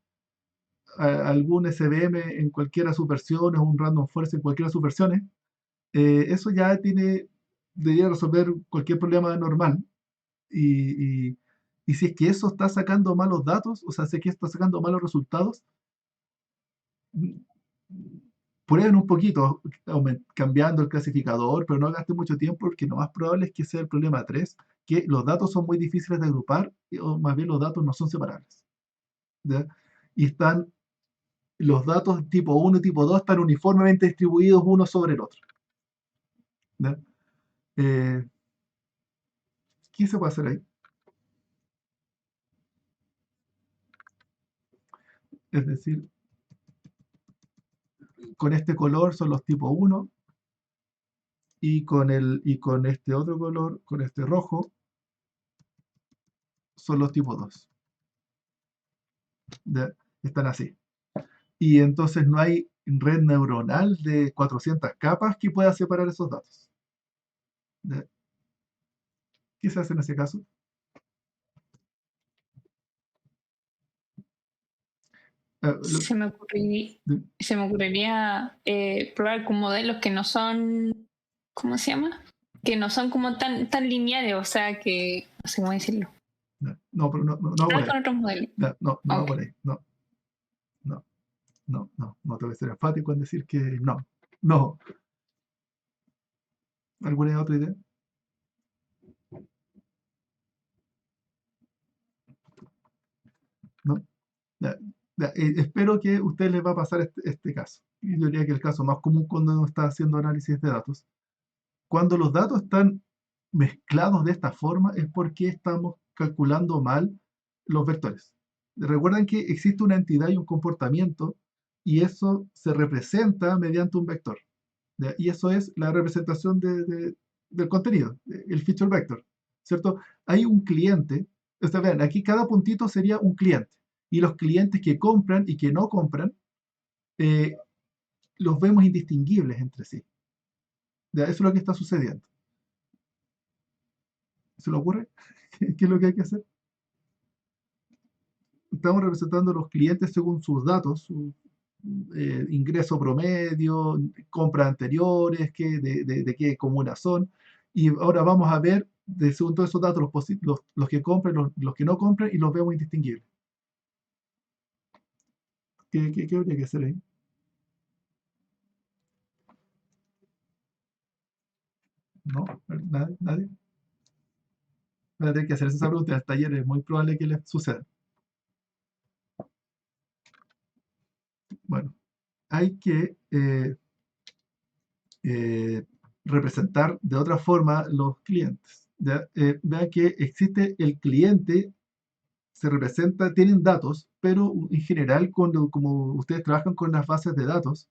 algún SVM en cualquiera de sus versiones, un random forest en cualquiera de sus versiones, eso ya debería resolver cualquier problema normal. Y si es que eso está sacando malos datos, o sea, si es que está sacando malos resultados, mm, prueben un poquito cambiando el clasificador, pero no gasten mucho tiempo porque lo más probable es que sea el problema 3, que los datos son muy difíciles de agrupar, o más bien los datos no son separables. ¿Ya? Y los datos tipo 1 y tipo 2 están uniformemente distribuidos uno sobre el otro. ¿Ya? Eh, ¿Qué se puede hacer ahí? Es decir, con este color son los tipo 1 y con este otro color, con este rojo, son los tipo 2. ¿Ya? Están así. Y entonces no hay red neuronal de 400 capas que pueda separar esos datos. ¿Ya? ¿Qué se hace en ese caso? Se me ocurriría probar con modelos que no son, ¿cómo se llama? Que no son como tan lineales, o sea que, no sé cómo decirlo. No, pero no por Probar ahí. con otros modelos. No Ok. por ahí. No tengo que ser enfático en decir que no. No. ¿Alguna otra idea? ¿No? Espero que a ustedes les va a pasar este caso. Y yo diría que el caso más común cuando uno está haciendo análisis de datos. Cuando los datos están mezclados de esta forma es porque estamos calculando mal los vectores. Recuerden que existe una entidad y un comportamiento y eso se representa mediante un vector. ¿Ya? Y eso es la representación del contenido, el feature vector, ¿cierto? Hay un cliente, o sea, vean, aquí cada puntito sería un cliente y los clientes que compran y que no compran eh, los vemos indistinguibles entre sí. ¿Ya? Eso es lo que está sucediendo. ¿Se le ocurre? ¿Qué es lo que hay que hacer? Estamos representando los clientes según sus datos, su ingreso promedio, compras anteriores, de qué comunas son. Y ahora vamos a ver, según todos esos datos, los que compran, los que no compran, y los vemos indistinguibles. ¿Qué habría que hacer ahí? ¿No? ¿Nadie? Van a tener que hacerse esa pregunta en el taller, es muy probable que les suceda. Bueno, hay que representar de otra forma los clientes. ¿Ya? Vean que existe el cliente, se representa, tienen datos, pero en general, como ustedes trabajan con las bases de datos,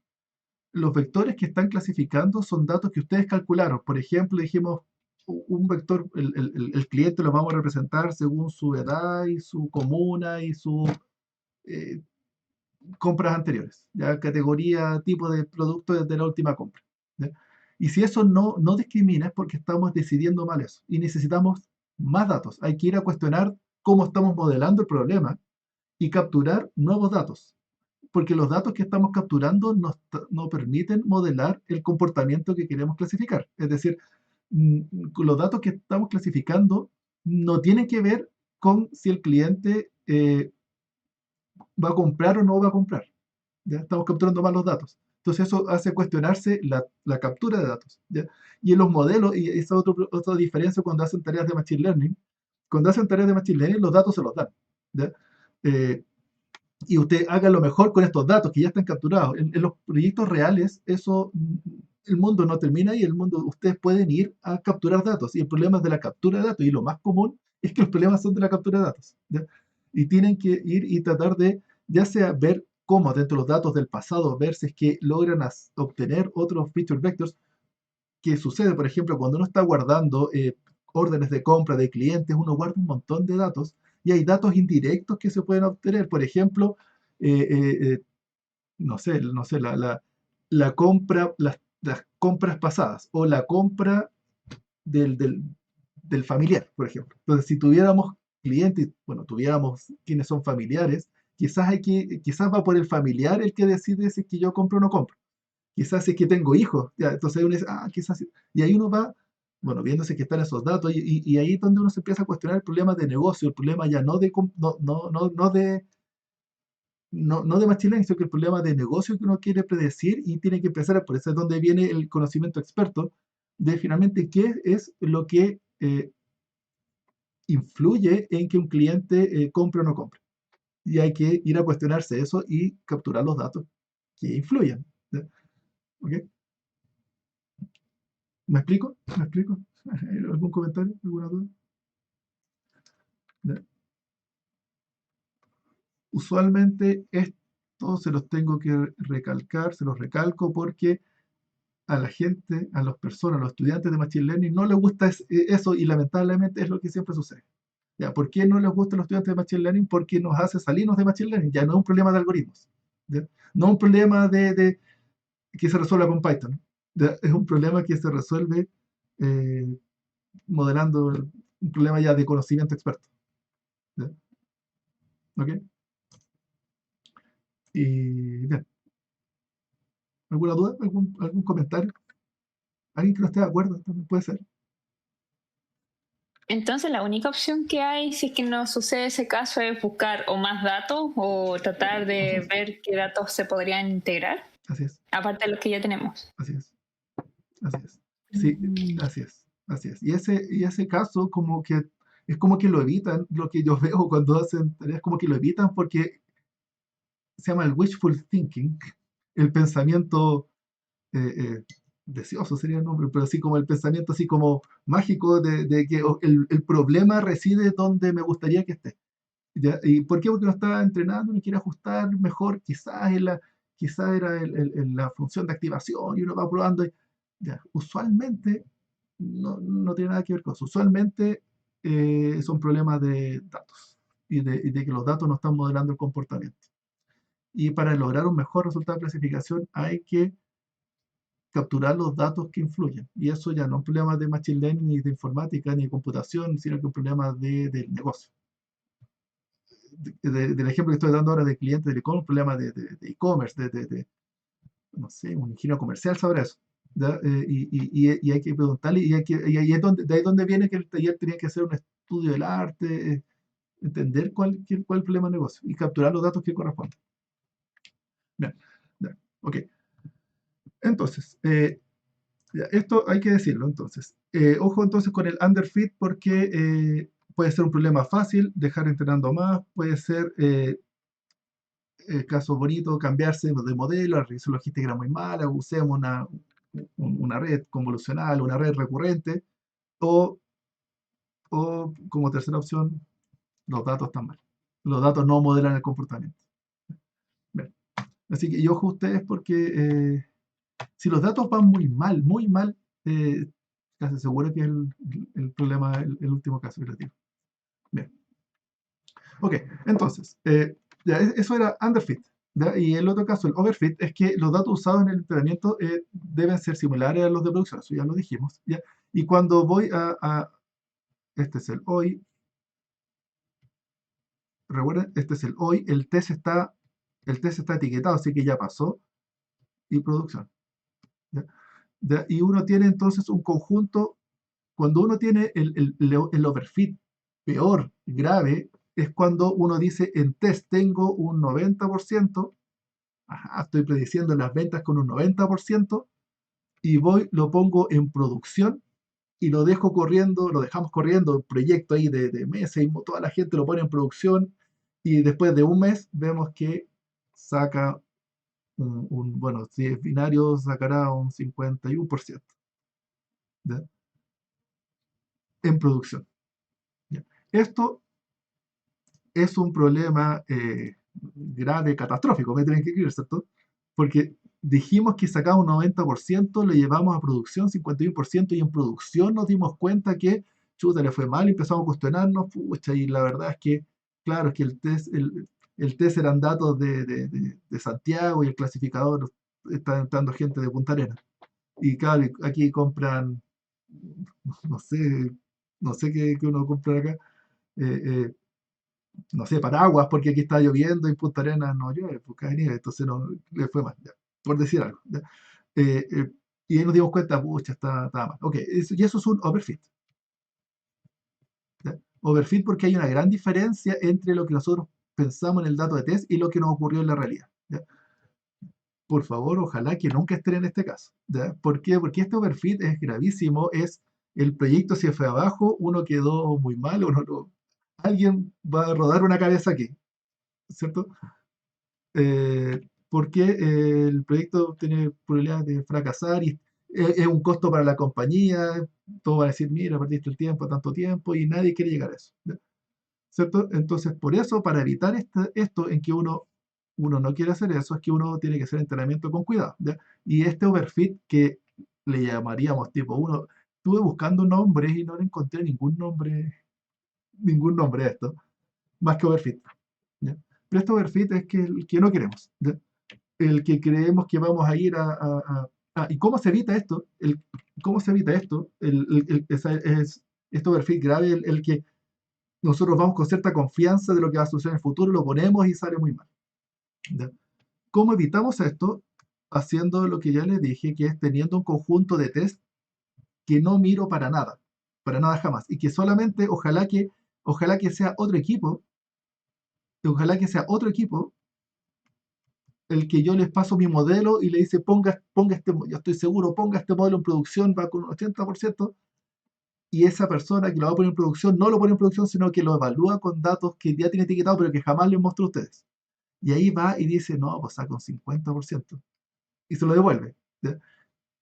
los vectores que están clasificando son datos que ustedes calcularon. Por ejemplo, dijimos, un vector, el cliente lo vamos a representar según su edad y su comuna y sus compras anteriores, ya categoría, tipo de producto desde la última compra. ¿Ya? Y si eso no discrimina es porque estamos decidiendo mal eso y necesitamos más datos. Hay que ir a cuestionar cómo estamos modelando el problema y capturar nuevos datos, porque los datos que estamos capturando no permiten modelar el comportamiento que queremos clasificar. Es decir, los datos que estamos clasificando no tienen que ver con si el cliente va a comprar o no va a comprar. ¿Ya? Estamos capturando mal los datos. Entonces eso hace cuestionarse la captura de datos. ¿Ya? Y en los modelos, y esa es otra diferencia cuando hacen tareas de Machine Learning, cuando hacen tareas de Machine Learning los datos se los dan. ¿Ya? Y usted haga lo mejor con estos datos que ya están capturados. En los proyectos reales, eso, el mundo no termina y ustedes pueden ir a capturar datos. Y el problema es de la captura de datos. Y lo más común es que los problemas son de la captura de datos. ¿Ya? Y tienen que ir y tratar de, ya sea ver cómo dentro de los datos del pasado, ver si es que logran obtener otros feature vectors. Que sucede, por ejemplo, cuando uno está guardando órdenes de compra de clientes, uno guarda un montón de datos y hay datos indirectos que se pueden obtener. Por ejemplo, no sé, la compra, las compras pasadas o la compra del familiar, por ejemplo. Entonces, si tuviéramos clientes, bueno, tuviéramos quienes son familiares, quizás va por el familiar el que decide si es que yo compro o no compro. Quizás si es que tengo hijos, ya, entonces uno dice, quizás, y ahí uno va, bueno, viéndose que están esos datos, y ahí es donde uno se empieza a cuestionar el problema de negocio, el problema ya no de machine learning, sino que el problema de negocio que uno quiere predecir y tiene que empezar, por eso es donde viene el conocimiento experto, de finalmente qué es lo que influye en que un cliente compre o no compre. Y hay que ir a cuestionarse eso y capturar los datos que influyen. ¿Ya? ¿Ok? ¿Me explico? ¿Me explico? ¿Algún comentario? ¿Alguna duda? ¿Ya? Usualmente esto se los tengo que recalcar, se los recalco porque a la gente, a las personas, a los estudiantes de Machine Learning no les gusta eso y lamentablemente es lo que siempre sucede. ¿Ya? ¿Por qué no les gusta a los estudiantes de Machine Learning? Porque nos hace salirnos de Machine Learning. Ya no es un problema de algoritmos. ¿Ya? No es un problema de que se resuelva con Python. ¿Ya? Es un problema que se resuelve eh, modelando un problema ya de conocimiento experto. ¿Ya? ¿Ok? Y bien. ¿Alguna duda? ¿Algún comentario? ¿Alguien que no esté de acuerdo? También puede ser. Entonces la única opción que hay si es que no sucede ese caso es buscar o más datos o tratar Así de es. ver qué datos se podrían integrar, Así es. aparte de los que ya tenemos. Así es. Así es. Sí, así es. Así es. Y ese caso como que es como que lo evitan, lo que yo veo cuando hacen tareas, como que lo evitan porque se llama el wishful thinking, el pensamiento deseoso sería el nombre, pero así como el pensamiento así como mágico de que el problema reside donde me gustaría que esté. ¿Ya? ¿Y por qué? Porque uno está entrenando, uno quiere ajustar mejor, quizás era la función de activación y uno va probando. Ya. Usualmente no tiene nada que ver con eso. Usualmente son problemas de datos y de que los datos no están modelando el comportamiento. Y para lograr un mejor resultado de clasificación hay que capturar los datos que influyen. Y eso ya no es un problema de machine learning, ni de informática, ni de computación, sino que es un problema del negocio. Del ejemplo que estoy dando ahora de clientes de e-commerce, un problema de e-commerce, no sé, un ingeniero comercial sabrá eso. ¿Ya? Y hay que preguntarle, y ahí es de ahí donde viene que el taller tenía que hacer un estudio del arte, entender cuál es el problema del negocio y capturar los datos que corresponden. Bien, ya, ok. Entonces, ya, esto hay que decirlo entonces. Ojo entonces con el underfit porque puede ser un problema fácil, dejar entrenando más, puede ser caso bonito, cambiarse de modelo, la revisión logística era muy mala, usemos una red convolucional, una red recurrente, o, o como tercera opción, los datos están mal. Los datos no modelan el comportamiento. Bien. Así que yo ojo a ustedes porque si los datos van muy mal, casi seguro que es el problema, el último caso que les digo. Bien. Ok, entonces, ya, eso era underfit. ¿Ya? Y el otro caso, el overfit, es que los datos usados en el entrenamiento deben ser similares a los de producción, eso ya lo dijimos. ¿Ya? Y cuando voy este es el hoy, recuerden, este es el hoy, el test está etiquetado, así que ya pasó, y producción. ¿Ya? ¿Ya? Y uno tiene entonces un conjunto, cuando uno tiene el overfit peor, grave, es cuando uno dice en test tengo un 90%, estoy prediciendo las ventas con un 90%, y lo pongo en producción y lo dejamos corriendo, el proyecto ahí de meses, y toda la gente lo pone en producción, y después de un mes vemos que saca bueno, si es binario, sacará un 51%. ¿Ya? En producción. ¿Ya? Esto es un problema grave, catastrófico, me tienen que escribir, ¿cierto? Porque dijimos que sacaba un 90%, lo llevamos a producción 51%, y en producción nos dimos cuenta que, chuta, le fue mal, y empezamos a cuestionarnos, pucha, y la verdad es que, claro, es que el test eran datos de Santiago, y el clasificador está entrando gente de Punta Arenas. Y claro, aquí compran, no sé, no sé qué uno compra acá, eh, eh, no sé, paraguas, porque aquí está lloviendo y en Punta Arenas no llueve, pues cae nieve, entonces no le fue mal, ya, por decir algo. Ya. Eh, eh, y ahí nos dimos cuenta, pucha, está mal. Ok, y eso es un overfit. ¿Ya? Overfit porque hay una gran diferencia entre lo que nosotros pensamos en el dato de test y lo que nos ocurrió en la realidad. ¿Ya? Por favor, ojalá que nunca estén en este caso. ¿Ya? ¿Por qué? Porque este overfit es gravísimo, es el proyecto se fue abajo, uno quedó muy mal, alguien va a rodar una cabeza aquí, ¿cierto? Porque el proyecto tiene probabilidades de fracasar y es un costo para la compañía, todo va a decir, mira, perdiste el tiempo, tanto tiempo, y nadie quiere llegar a eso. ¿Ya? ¿Cierto? Entonces, por eso, para evitar esto en que uno no quiere hacer eso, es que uno tiene que hacer entrenamiento con cuidado. ¿Ya? Y este overfit que le llamaríamos tipo uno, estuve buscando nombres y no le encontré ningún nombre a esto, más que overfit. ¿Ya? Pero este overfit es que el que no queremos. ¿Ya? El que creemos que vamos a ir ¿y cómo se evita esto? ¿Cómo se evita esto? Este overfit grave, el que nosotros vamos con cierta confianza de lo que va a suceder en el futuro, lo ponemos y sale muy mal. ¿Ya? ¿Cómo evitamos esto? Haciendo lo que ya les dije, que es teniendo un conjunto de test que no miro para nada jamás, y que solamente, ojalá que sea otro equipo, el que yo les paso mi modelo y le dice, yo estoy seguro, ponga este modelo en producción, va con un 80%, y esa persona que lo va a poner en producción no lo pone en producción, sino que lo evalúa con datos que ya tiene etiquetado, pero que jamás les mostró a ustedes. Y ahí va y dice, no, pues saca un 50%. Y se lo devuelve. ¿Ya?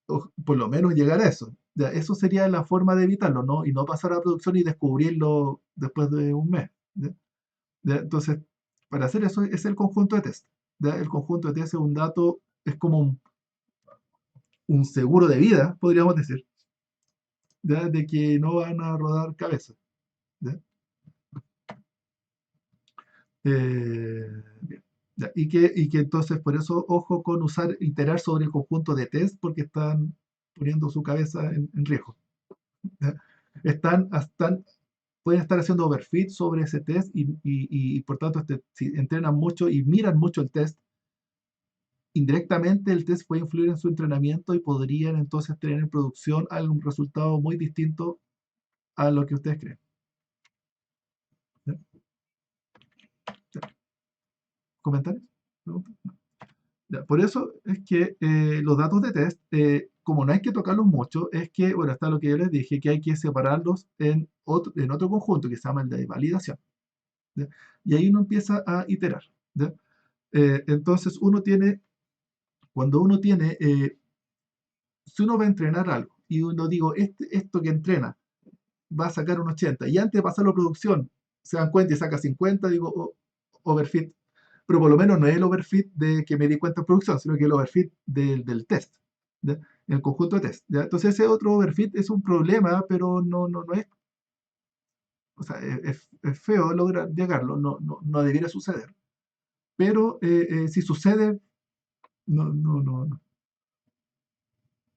O por lo menos llegar a eso. ¿Ya? Eso sería la forma de evitarlo, ¿no? Y no pasar a producción y descubrirlo después de un mes. ¿Ya? ¿Ya? Entonces, para hacer eso es el conjunto de test. ¿Ya? El conjunto de test es un dato, es como un seguro de vida, podríamos decir, ¿ya? De que no van a rodar cabeza. ¿Ya? Bien. Ya, y que entonces, por eso, ojo con iterar sobre el conjunto de test, porque están poniendo su cabeza en riesgo. ¿Ya? Pueden estar haciendo overfit sobre ese test y por tanto, si entrenan mucho y miran mucho el test, indirectamente el test puede influir en su entrenamiento y podrían entonces tener en producción algún resultado muy distinto a lo que ustedes creen. ¿Ya? ¿Ya? ¿Comentarios? ¿Preguntas? Ya, por eso es que los datos de test, como no hay que tocarlos mucho, es que, bueno, está lo que yo les dije, que hay que separarlos en otro conjunto que se llama el de validación. ¿Ya? Y ahí uno empieza a iterar. ¿Ya? Entonces, cuando uno tiene, si uno va a entrenar algo y uno digo, esto que entrena va a sacar un 80 y antes de pasarlo a producción se dan cuenta y saca 50, digo, overfit. Pero por lo menos no es el overfit de que me di cuenta en producción, sino que el overfit del test, ¿ya? El conjunto de test. ¿Ya? Entonces ese otro overfit es un problema, pero no es, o sea, es feo lograr llegarlo, no debiera suceder. Pero si sucede, no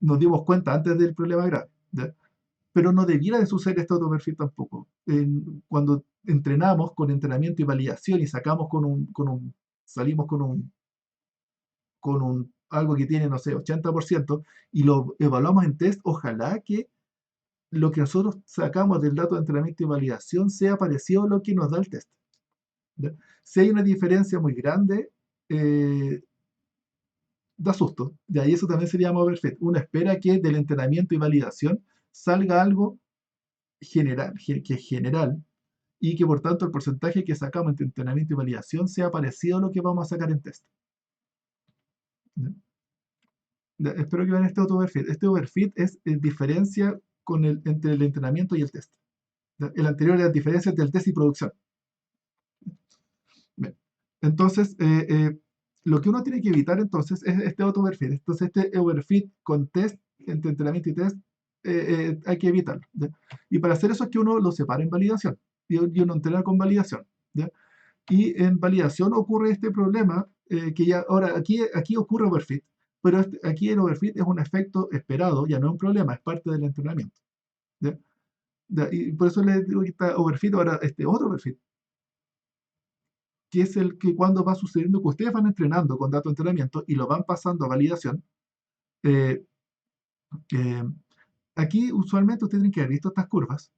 nos dimos cuenta antes del problema grave. ¿Ya? Pero no debiera de suceder este otro perfil tampoco. Cuando entrenamos con entrenamiento y validación y salimos con algo que tiene, no sé, 80% y lo evaluamos en test, ojalá que lo que nosotros sacamos del dato de entrenamiento y validación sea parecido a lo que nos da el test. ¿Ya? Si hay una diferencia muy grande, da susto. ¿Ya? Y eso también sería más overfit. Uno espera que del entrenamiento y validación salga algo general, que es general, y que por tanto el porcentaje que sacamos entre entrenamiento y validación sea parecido a lo que vamos a sacar en test. ¿Ya? Espero que vean este otro overfit. Este overfit es diferencia entre el entrenamiento y el test. ¿Ya? El anterior era diferencia entre el test y producción. Bien. Entonces, lo que uno tiene que evitar entonces es este otro overfit. Entonces, este overfit con test, entre entrenamiento y test, hay que evitarlo. ¿Ya? Y para hacer eso es que uno lo separa en validación y uno entrena con validación. ¿Ya? Y en validación ocurre este problema que ya ahora aquí ocurre overfit, pero aquí el overfit es un efecto esperado, ya no es un problema, es parte del entrenamiento. ¿Ya? Y por eso les digo que está overfit, ahora este otro overfit, que es el que cuando va sucediendo que ustedes van entrenando con datos de entrenamiento y lo van pasando a validación, eh, eh, aquí usualmente ustedes tienen que haber visto estas curvas,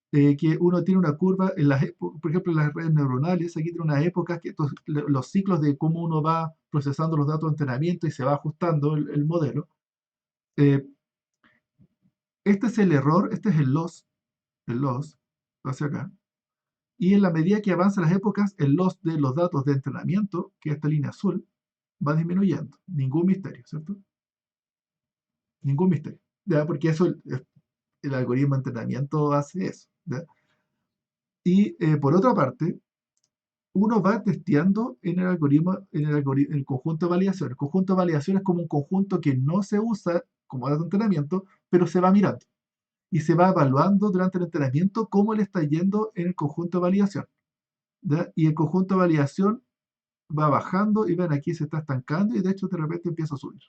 que uno tiene una curva, por ejemplo, en las redes neuronales, aquí tiene unas épocas, los ciclos de cómo uno va procesando los datos de entrenamiento y se va ajustando el modelo. Eh, este es el error, este es el loss, hacia acá. Y en la medida que avanzan las épocas, el loss de los datos de entrenamiento, que es esta línea azul, va disminuyendo. Ningún misterio, ¿cierto? Ningún misterio. ¿Ya? Porque eso, el algoritmo de entrenamiento hace eso. ¿Ya? Y por otra parte, uno va testeando en el algoritmo, en el conjunto de validación. El conjunto de validación es como un conjunto que no se usa como dato de entrenamiento, pero se va mirando. Y se va evaluando durante el entrenamiento cómo le está yendo en el conjunto de validación. ¿Ya? Y el conjunto de validación va bajando y ven aquí se está estancando y de hecho de repente empieza a subir.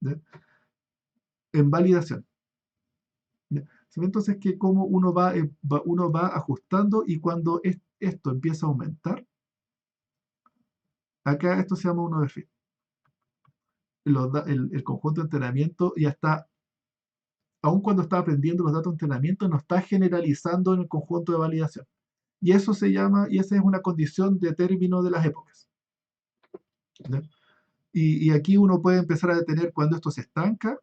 ¿Ya? En validación. ¿Ya? ¿Se ve entonces que cómo uno va ajustando y cuando esto empieza a aumentar, acá esto se llama un overfit. El conjunto de entrenamiento ya está, aun cuando está aprendiendo los datos de entrenamiento, no está generalizando en el conjunto de validación. Y eso se llama, y esa es una condición de término de las épocas. ¿Ya? Y aquí uno puede empezar a detener cuando esto se estanca.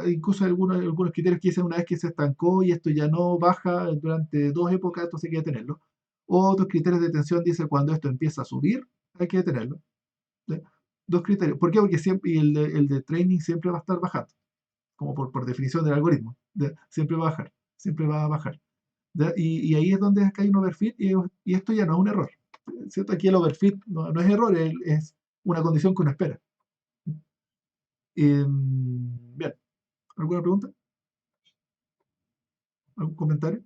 Incluso hay algunos criterios que dicen una vez que se estancó y esto ya no baja durante 2 épocas, entonces hay que detenerlo. Otros criterios de detención dicen cuando esto empieza a subir, hay que detenerlo. ¿Ya? 2 criterios. ¿Por qué? Porque siempre, y el de training siempre va a estar bajando, como por definición del algoritmo. ¿Ya? Siempre va a bajar, siempre va a bajar. ¿Ya? Y ahí es donde acá hay un overfit y esto ya no es un error. ¿Cierto? Aquí el overfit no es error, es una condición que uno espera. Bien, ¿alguna pregunta? ¿Algún comentario?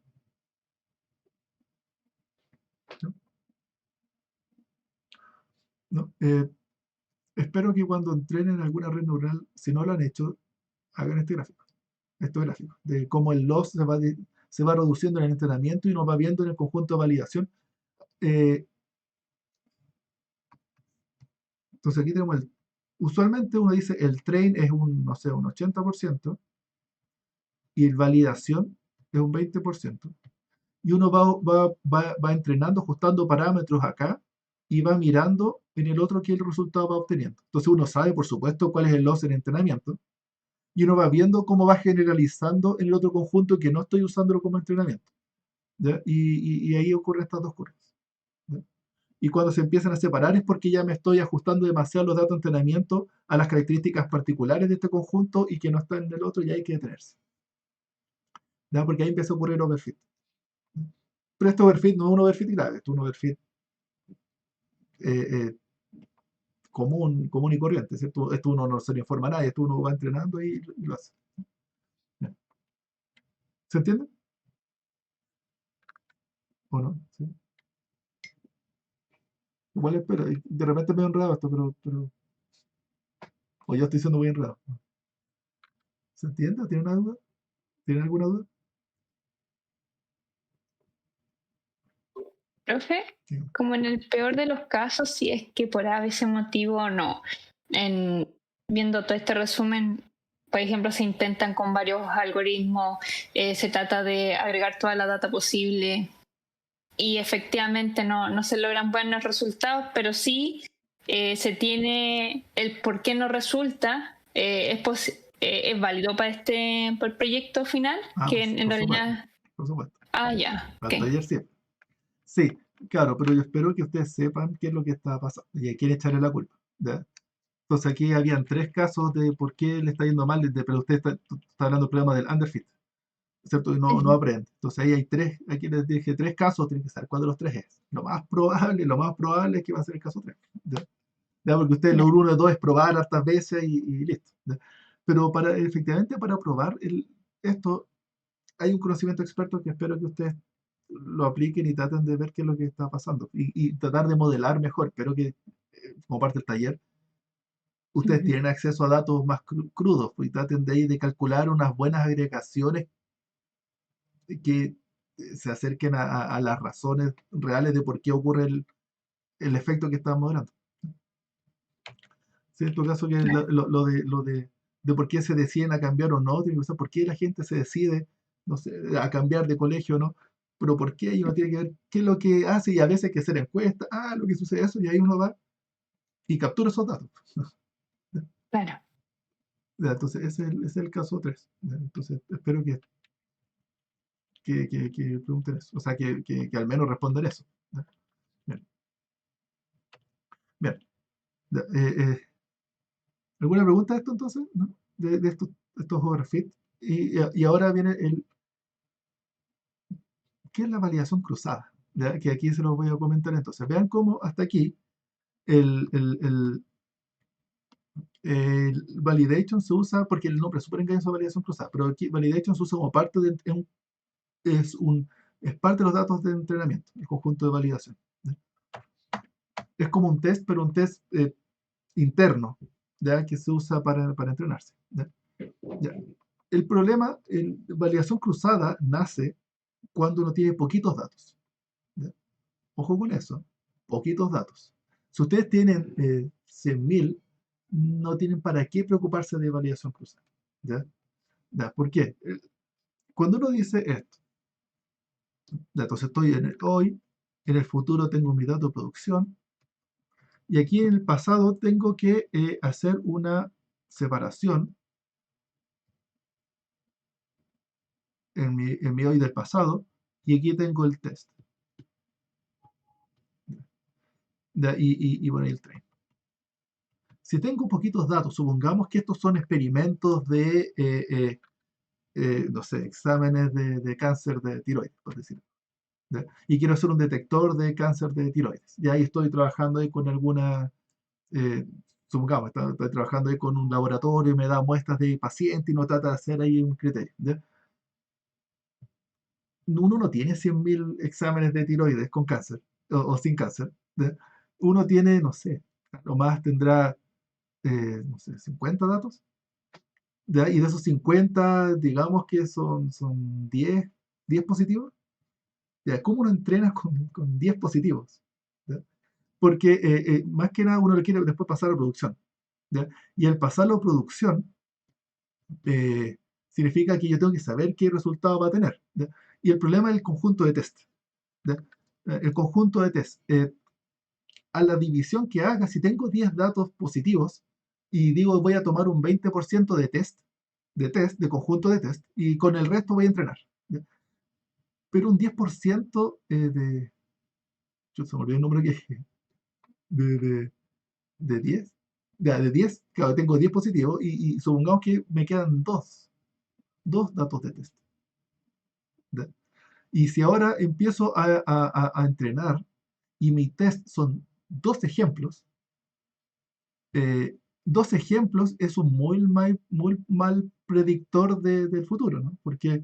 ¿No? ¿No? Espero que cuando entrenen alguna red neuronal, si no lo han hecho, hagan este gráfico, de cómo el loss se va reduciendo en el entrenamiento y nos va viendo en el conjunto de validación. Entonces aquí tenemos usualmente uno dice el train es no sé, un 80% y el validación es un 20%. Y uno va entrenando, ajustando parámetros acá y va mirando en el otro qué el resultado va obteniendo. Entonces uno sabe, por supuesto, cuál es el loss en entrenamiento y uno va viendo cómo va generalizando en el otro conjunto que no estoy usándolo como entrenamiento. ¿Ya? Y ahí ocurren estas dos curvas. ¿Ya? Y cuando se empiezan a separar es porque ya me estoy ajustando demasiado los datos de entrenamiento a las características particulares de este conjunto y que no están en el otro y hay que detenerse. ¿Ya? Porque ahí empieza a ocurrir overfit. Pero este overfit no es un overfit grave, es un overfit eh, común y corriente, ¿cierto? Esto uno no se le informa a nadie, esto uno va entrenando y lo hace. ¿Ya? ¿Se entiende? ¿O no? ¿Sí? Igual espero, de repente me he enredado esto, o yo estoy siendo muy enredado. ¿Se entiende? ¿Tienen una duda? ¿Tienen alguna duda? Profe, Sí. como en el peor de los casos, si es que por ese motivo o no, viendo todo este resumen, por ejemplo, se intentan con varios algoritmos, se trata de agregar toda la data posible y efectivamente no se logran buenos resultados, pero sí se tiene el por qué no resulta, es válido para el proyecto final, que en realidad... Por supuesto. Ah, ya. Para el Ok. taller siempre. Sí, claro, pero yo espero que ustedes sepan qué es lo que está pasando y a quién echarle la culpa. ¿Ya? Entonces aquí habían 3 casos de por qué le está yendo mal, pero usted está hablando del problema del underfit, ¿cierto? Y no aprende. Entonces ahí hay 3, aquí les dije 3 casos, tienen que saber cuál de los 3 es. Lo más probable es que va a ser el caso 3. ¿Ya? ¿Ya? Porque usted lo 1 de 2 es probar hartas veces y listo. ¿Ya? Pero efectivamente para probar esto hay un conocimiento experto que espero que ustedes lo apliquen y traten de ver qué es lo que está pasando y tratar de modelar mejor. Espero que, como parte del taller, ustedes tienen acceso a datos más crudos, pues, y traten de ahí de calcular unas buenas agregaciones que se acerquen a las razones reales de por qué ocurre el efecto que estamos modelando. Sí, en tu caso, que de por qué se deciden a cambiar o no, tiene que ser por qué la gente se decide, no sé, a cambiar de colegio o no, pero por qué, y uno tiene que ver qué es lo que hace, y a veces hay que hacer encuestas, lo que sucede eso, y ahí uno va y captura esos datos. Claro. Ya, entonces, ese es el caso 3. Entonces, espero que pregunten eso, o sea, que al menos respondan eso. ¿Ya? Bien. Bien. Ya, ¿alguna pregunta de esto entonces? ¿No? De estos overfit. Y ahora viene ¿qué es la validación cruzada? ¿Ya? Que aquí se los voy a comentar entonces. Vean cómo hasta aquí el validation se usa, porque el nombre es súper engañoso, validación cruzada, pero aquí validation se usa como parte es parte de los datos de entrenamiento, el conjunto de validación. ¿Ya? Es como un test, pero un test interno, ¿ya? Que se usa para entrenarse. ¿Ya? Ya. El problema, validación cruzada nace cuando uno tiene poquitos datos. ¿Ya? Ojo con eso, poquitos datos. Si ustedes tienen 100.000, no tienen para qué preocuparse de validación cruzada. ¿Ya? ¿Ya? ¿Por qué? Cuando uno dice esto, ¿ya? Entonces estoy hoy, en el futuro tengo mi dato de producción, y aquí en el pasado tengo que hacer una separación en mi hoy del pasado, y aquí tengo el test. Y bueno, el train. Si tengo poquitos datos, supongamos que estos son experimentos de, no sé, exámenes de cáncer de tiroides, por decirlo. ¿Ya? Y quiero hacer un detector de cáncer de tiroides. Y ahí estoy trabajando ahí con alguna, supongamos, estoy trabajando ahí con un laboratorio y me da muestras de paciente y no trata de hacer ahí un criterio. ¿Ya? Uno no tiene 100.000 exámenes de tiroides con cáncer o sin cáncer. ¿Ya? Uno tiene, no sé, lo más tendrá, no sé, 50 datos. ¿Ya? Y de esos 50 digamos que son 10 positivos. ¿Ya? ¿Cómo uno entrena con 10 positivos? ¿Ya? Porque más que nada uno le quiere después pasar a producción. ¿Ya? Y al pasarlo a producción, significa que yo tengo que saber qué resultado va a tener. ¿Ya? Y el problema es el conjunto de test. ¿Ya? El conjunto de test. A la división que haga, si tengo 10 datos positivos y digo voy a tomar un 20% de conjunto de test, y con el resto voy a entrenar. ¿Ya? Pero un 10% yo se me olvidó el número que dije, de, de, de 10, de 10, claro, tengo 10 positivos y supongamos que me quedan dos datos de test. ¿Ya? Y si ahora empiezo a entrenar y mi test son 2 ejemplos, eh, 2 ejemplos es un muy mal predictor del futuro, ¿no? Porque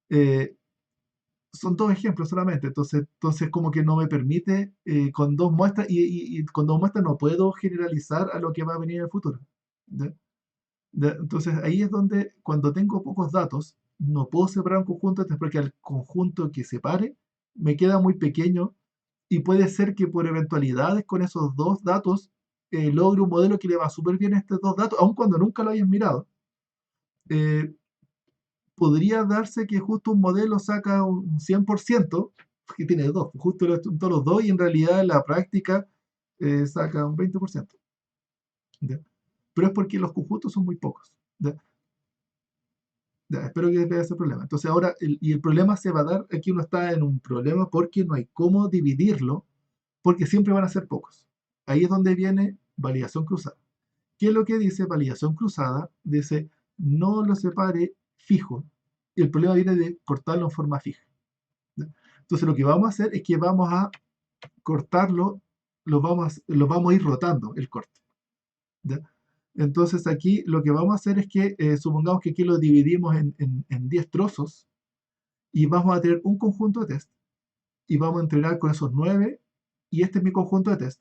eh, son 2 ejemplos solamente, entonces como que no me permite con 2 muestras, y con 2 muestras no puedo generalizar a lo que va a venir en el futuro. ¿Ya? ¿Ya? Entonces ahí es donde cuando tengo pocos datos, no puedo separar un conjunto de test, porque al conjunto que separe me queda muy pequeño, y puede ser que por eventualidades con esos 2 datos logre un modelo que le va súper bien a estos 2 datos, aun cuando nunca lo hayan mirado. Eh, Podría darse que justo un modelo saca un 100%, que tiene dos, justo todos los dos, y en realidad en la práctica saca un 20%. ¿Ya? Pero es porque los conjuntos son muy pocos. ¿Ya? Ya, espero que vea ese problema. Entonces ahora, el problema se va a dar, aquí uno está en un problema porque no hay cómo dividirlo, porque siempre van a ser pocos. Ahí es donde viene validación cruzada. ¿Qué es lo que dice validación cruzada? Dice, no lo separe fijo. Y el problema viene de cortarlo en forma fija. ¿Ya? Entonces lo que vamos a hacer es que vamos a cortarlo, lo vamos a ir rotando el corte. ¿Ya? Entonces aquí lo que vamos a hacer es que supongamos que aquí lo dividimos en 10 trozos, y vamos a tener un conjunto de test, y vamos a entrenar con esos 9, y este es mi conjunto de test.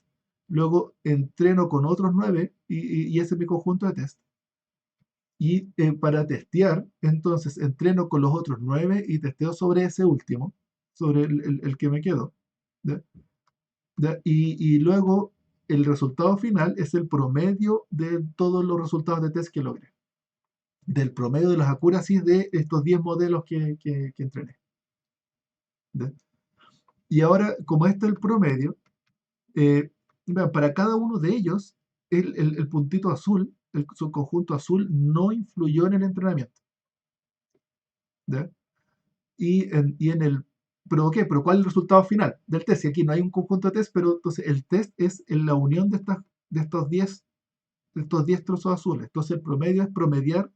Luego entreno con otros 9 y ese es mi conjunto de test. Y para testear, entonces entreno con los otros 9 y testeo sobre ese último, sobre el que me quedó. ¿Ya? ¿Ya? Y luego el resultado final es el promedio de todos los resultados de test que logré. Del promedio de las accuracies de estos 10 modelos que entrené. ¿Ya? Y ahora, como este es el promedio, vean, para cada uno de ellos, el puntito azul, el subconjunto azul, no influyó en el entrenamiento. ¿Ya? Y en el. ¿Pero qué? ¿Pero cuál es el resultado final del test? Y aquí no hay un conjunto de test, pero entonces el test es en la unión de estos 10 trozos azules. Entonces el promedio es promediar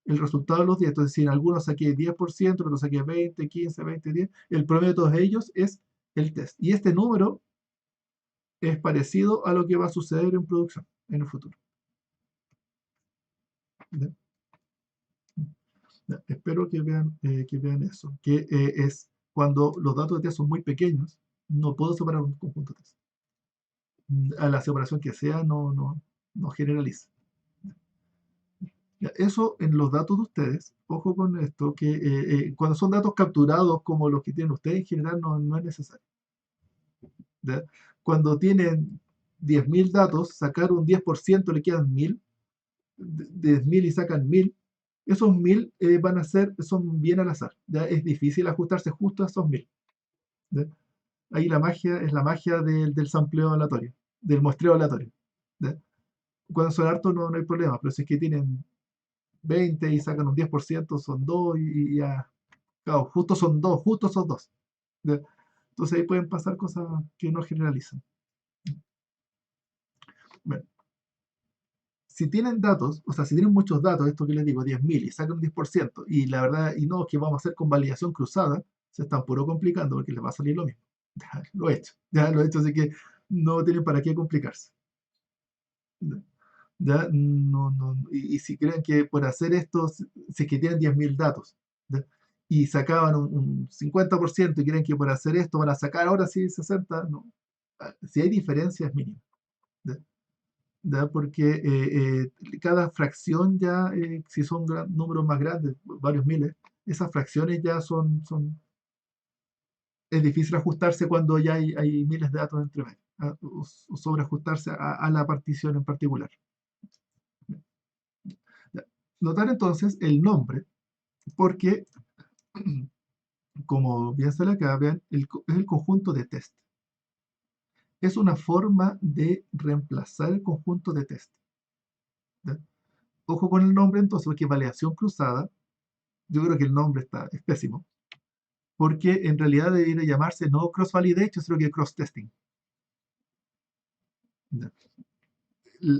el resultado de los 10. Entonces si en algunos saqué 10%, en otros saqué 20, 15, 20, 10, el promedio de todos ellos es el test. Y este número es parecido a lo que va a suceder en producción en el futuro. ¿Ya? ¿Ya? Espero que vean eso, que es cuando los datos de test son muy pequeños, no puedo separar un conjunto de test. A la separación que sea, no generaliza. Ya, eso en los datos de ustedes, ojo con esto, que cuando son datos capturados como los que tienen ustedes, en general no es necesario. ¿Ya? Cuando tienen 10.000 datos, sacar un 10% le quedan 1.000, de 10.000 y sacan 1.000, esos 1.000 son bien al azar. ¿Ya? Es difícil ajustarse justo a esos 1.000. ¿Ya? Ahí la magia es la magia del sampleo aleatorio, del muestreo aleatorio. ¿Ya? Cuando son hartos no hay problema, pero si es que tienen 20 y sacan un 10%, son 2 y ya, claro, justo son 2. ¿Ya? Entonces ahí pueden pasar cosas que no generalizan. Bueno, si tienen datos, o sea, si tienen muchos datos, esto que les digo, 10.000 y sacan un 10%, y la verdad, y no, que vamos a hacer con validación cruzada, se están puro complicando porque les va a salir lo mismo. Ya lo he hecho, así que no tienen para qué complicarse. ¿Ya? Y si creen que por hacer esto, si es que tienen 10.000 datos, ¿ya? Y sacaban un 50% y creen que por hacer esto van a sacar ahora sí 60, no. Si hay diferencias mínimas. ¿Ya? ¿Ya? Porque cada fracción ya, si son números más grandes, varios miles, esas fracciones ya es difícil ajustarse cuando ya hay miles de datos entre medio, o sobreajustarse a la partición en particular. Ya. Notar entonces el nombre, porque, como bien se le acaba, vean, es el conjunto de test. Es una forma de reemplazar el conjunto de test. ¿Ya? Ojo con el nombre entonces, porque validación cruzada, yo creo que el nombre es pésimo, porque en realidad debería llamarse no cross-validation, sino que cross-testing. ¿Ya?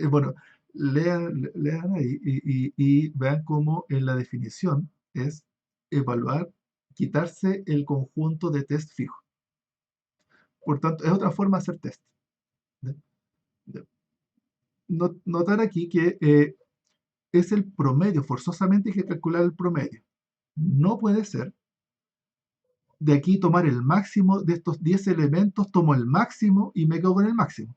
Bueno, lean ahí y vean cómo en la definición es evaluar, quitarse el conjunto de test fijo. Por tanto, es otra forma de hacer test. ¿Ya? ¿Ya? Notar aquí que es el promedio, forzosamente hay que calcular el promedio. No puede ser de aquí tomar el máximo de estos 10 elementos, tomo el máximo y me quedo con el máximo.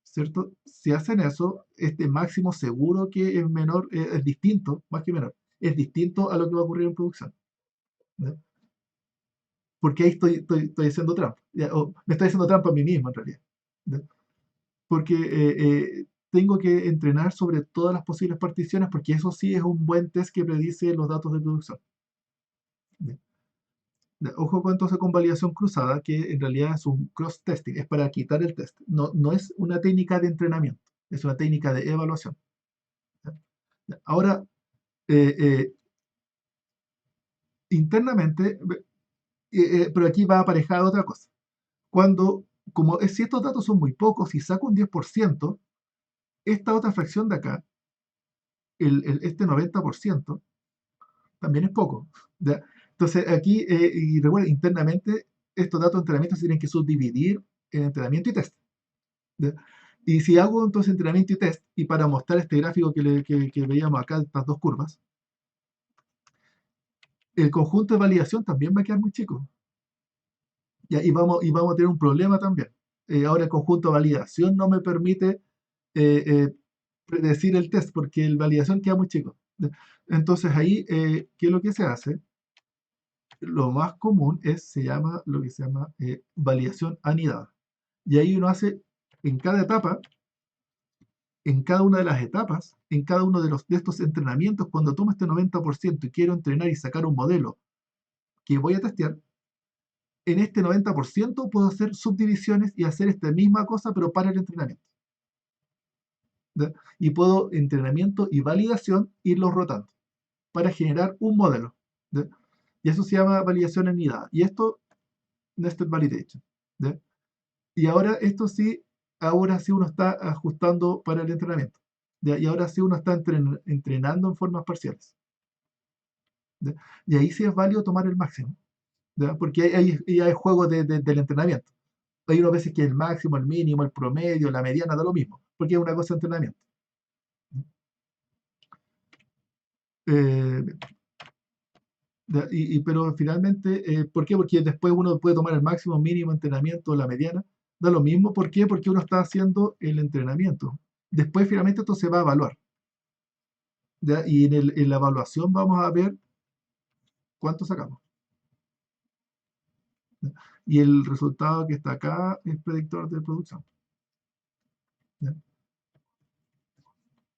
¿Cierto? Si hacen eso, este máximo seguro que es menor, es distinto, más que menor, es distinto a lo que va a ocurrir en producción. ¿Ya? Porque ahí estoy haciendo trampa, ¿ya? O me estoy haciendo trampa a mí mismo en realidad. ¿Ya? Porque tengo que entrenar sobre todas las posibles particiones, porque eso sí es un buen test que predice los datos de producción. ¿Ya? Ojo entonces con validación cruzada, que en realidad es un cross-testing, es para quitar el test. No es una técnica de entrenamiento, es una técnica de evaluación. ¿Ya? Ahora, eh, internamente, pero aquí va aparejada otra cosa. Si estos datos son muy pocos y saco un 10%, esta otra fracción de acá, este 90%, también es poco. ¿Ya? Entonces, aquí, y recuerden, internamente, estos datos de entrenamiento se tienen que subdividir en entrenamiento y test. ¿Ya? Y si hago entonces entrenamiento y test, y para mostrar este gráfico que veíamos acá, estas dos curvas, el conjunto de validación también va a quedar muy chico. ¿Ya? Y vamos a tener un problema también. Ahora el conjunto de validación no me permite predecir el test porque el validación queda muy chico. Entonces ahí, ¿qué es lo que se hace? Lo más común se llama lo que se llama validación anidada. Y ahí uno hace en cada etapa, en cada una de las etapas, en cada uno de estos entrenamientos, cuando tomo este 90% y quiero entrenar y sacar un modelo que voy a testear, en este 90% puedo hacer subdivisiones y hacer esta misma cosa, pero para el entrenamiento. ¿Ya? Y puedo entrenamiento y validación irlos rotando para generar un modelo. ¿Ya? Y eso se llama validación anidada. Y esto, nested validation. ¿Ya? Y ahora sí uno está ajustando para el entrenamiento. ¿Ya? Y ahora sí uno está entrenando en formas parciales. ¿Ya? Y ahí sí es válido tomar el máximo. ¿Ya? Porque ahí hay juego del entrenamiento. Hay unas veces que el máximo, el mínimo, el promedio, la mediana, da lo mismo, porque es una cosa de entrenamiento. Eh, pero finalmente, ¿por qué? Porque después uno puede tomar el máximo, mínimo, entrenamiento, la mediana, da lo mismo. ¿Por qué? Porque uno está haciendo el entrenamiento. Después finalmente esto se va a evaluar. ¿Ya? Y en la evaluación vamos a ver cuánto sacamos. ¿Ya? Y el resultado que está acá es predictor de producción. ¿Ya?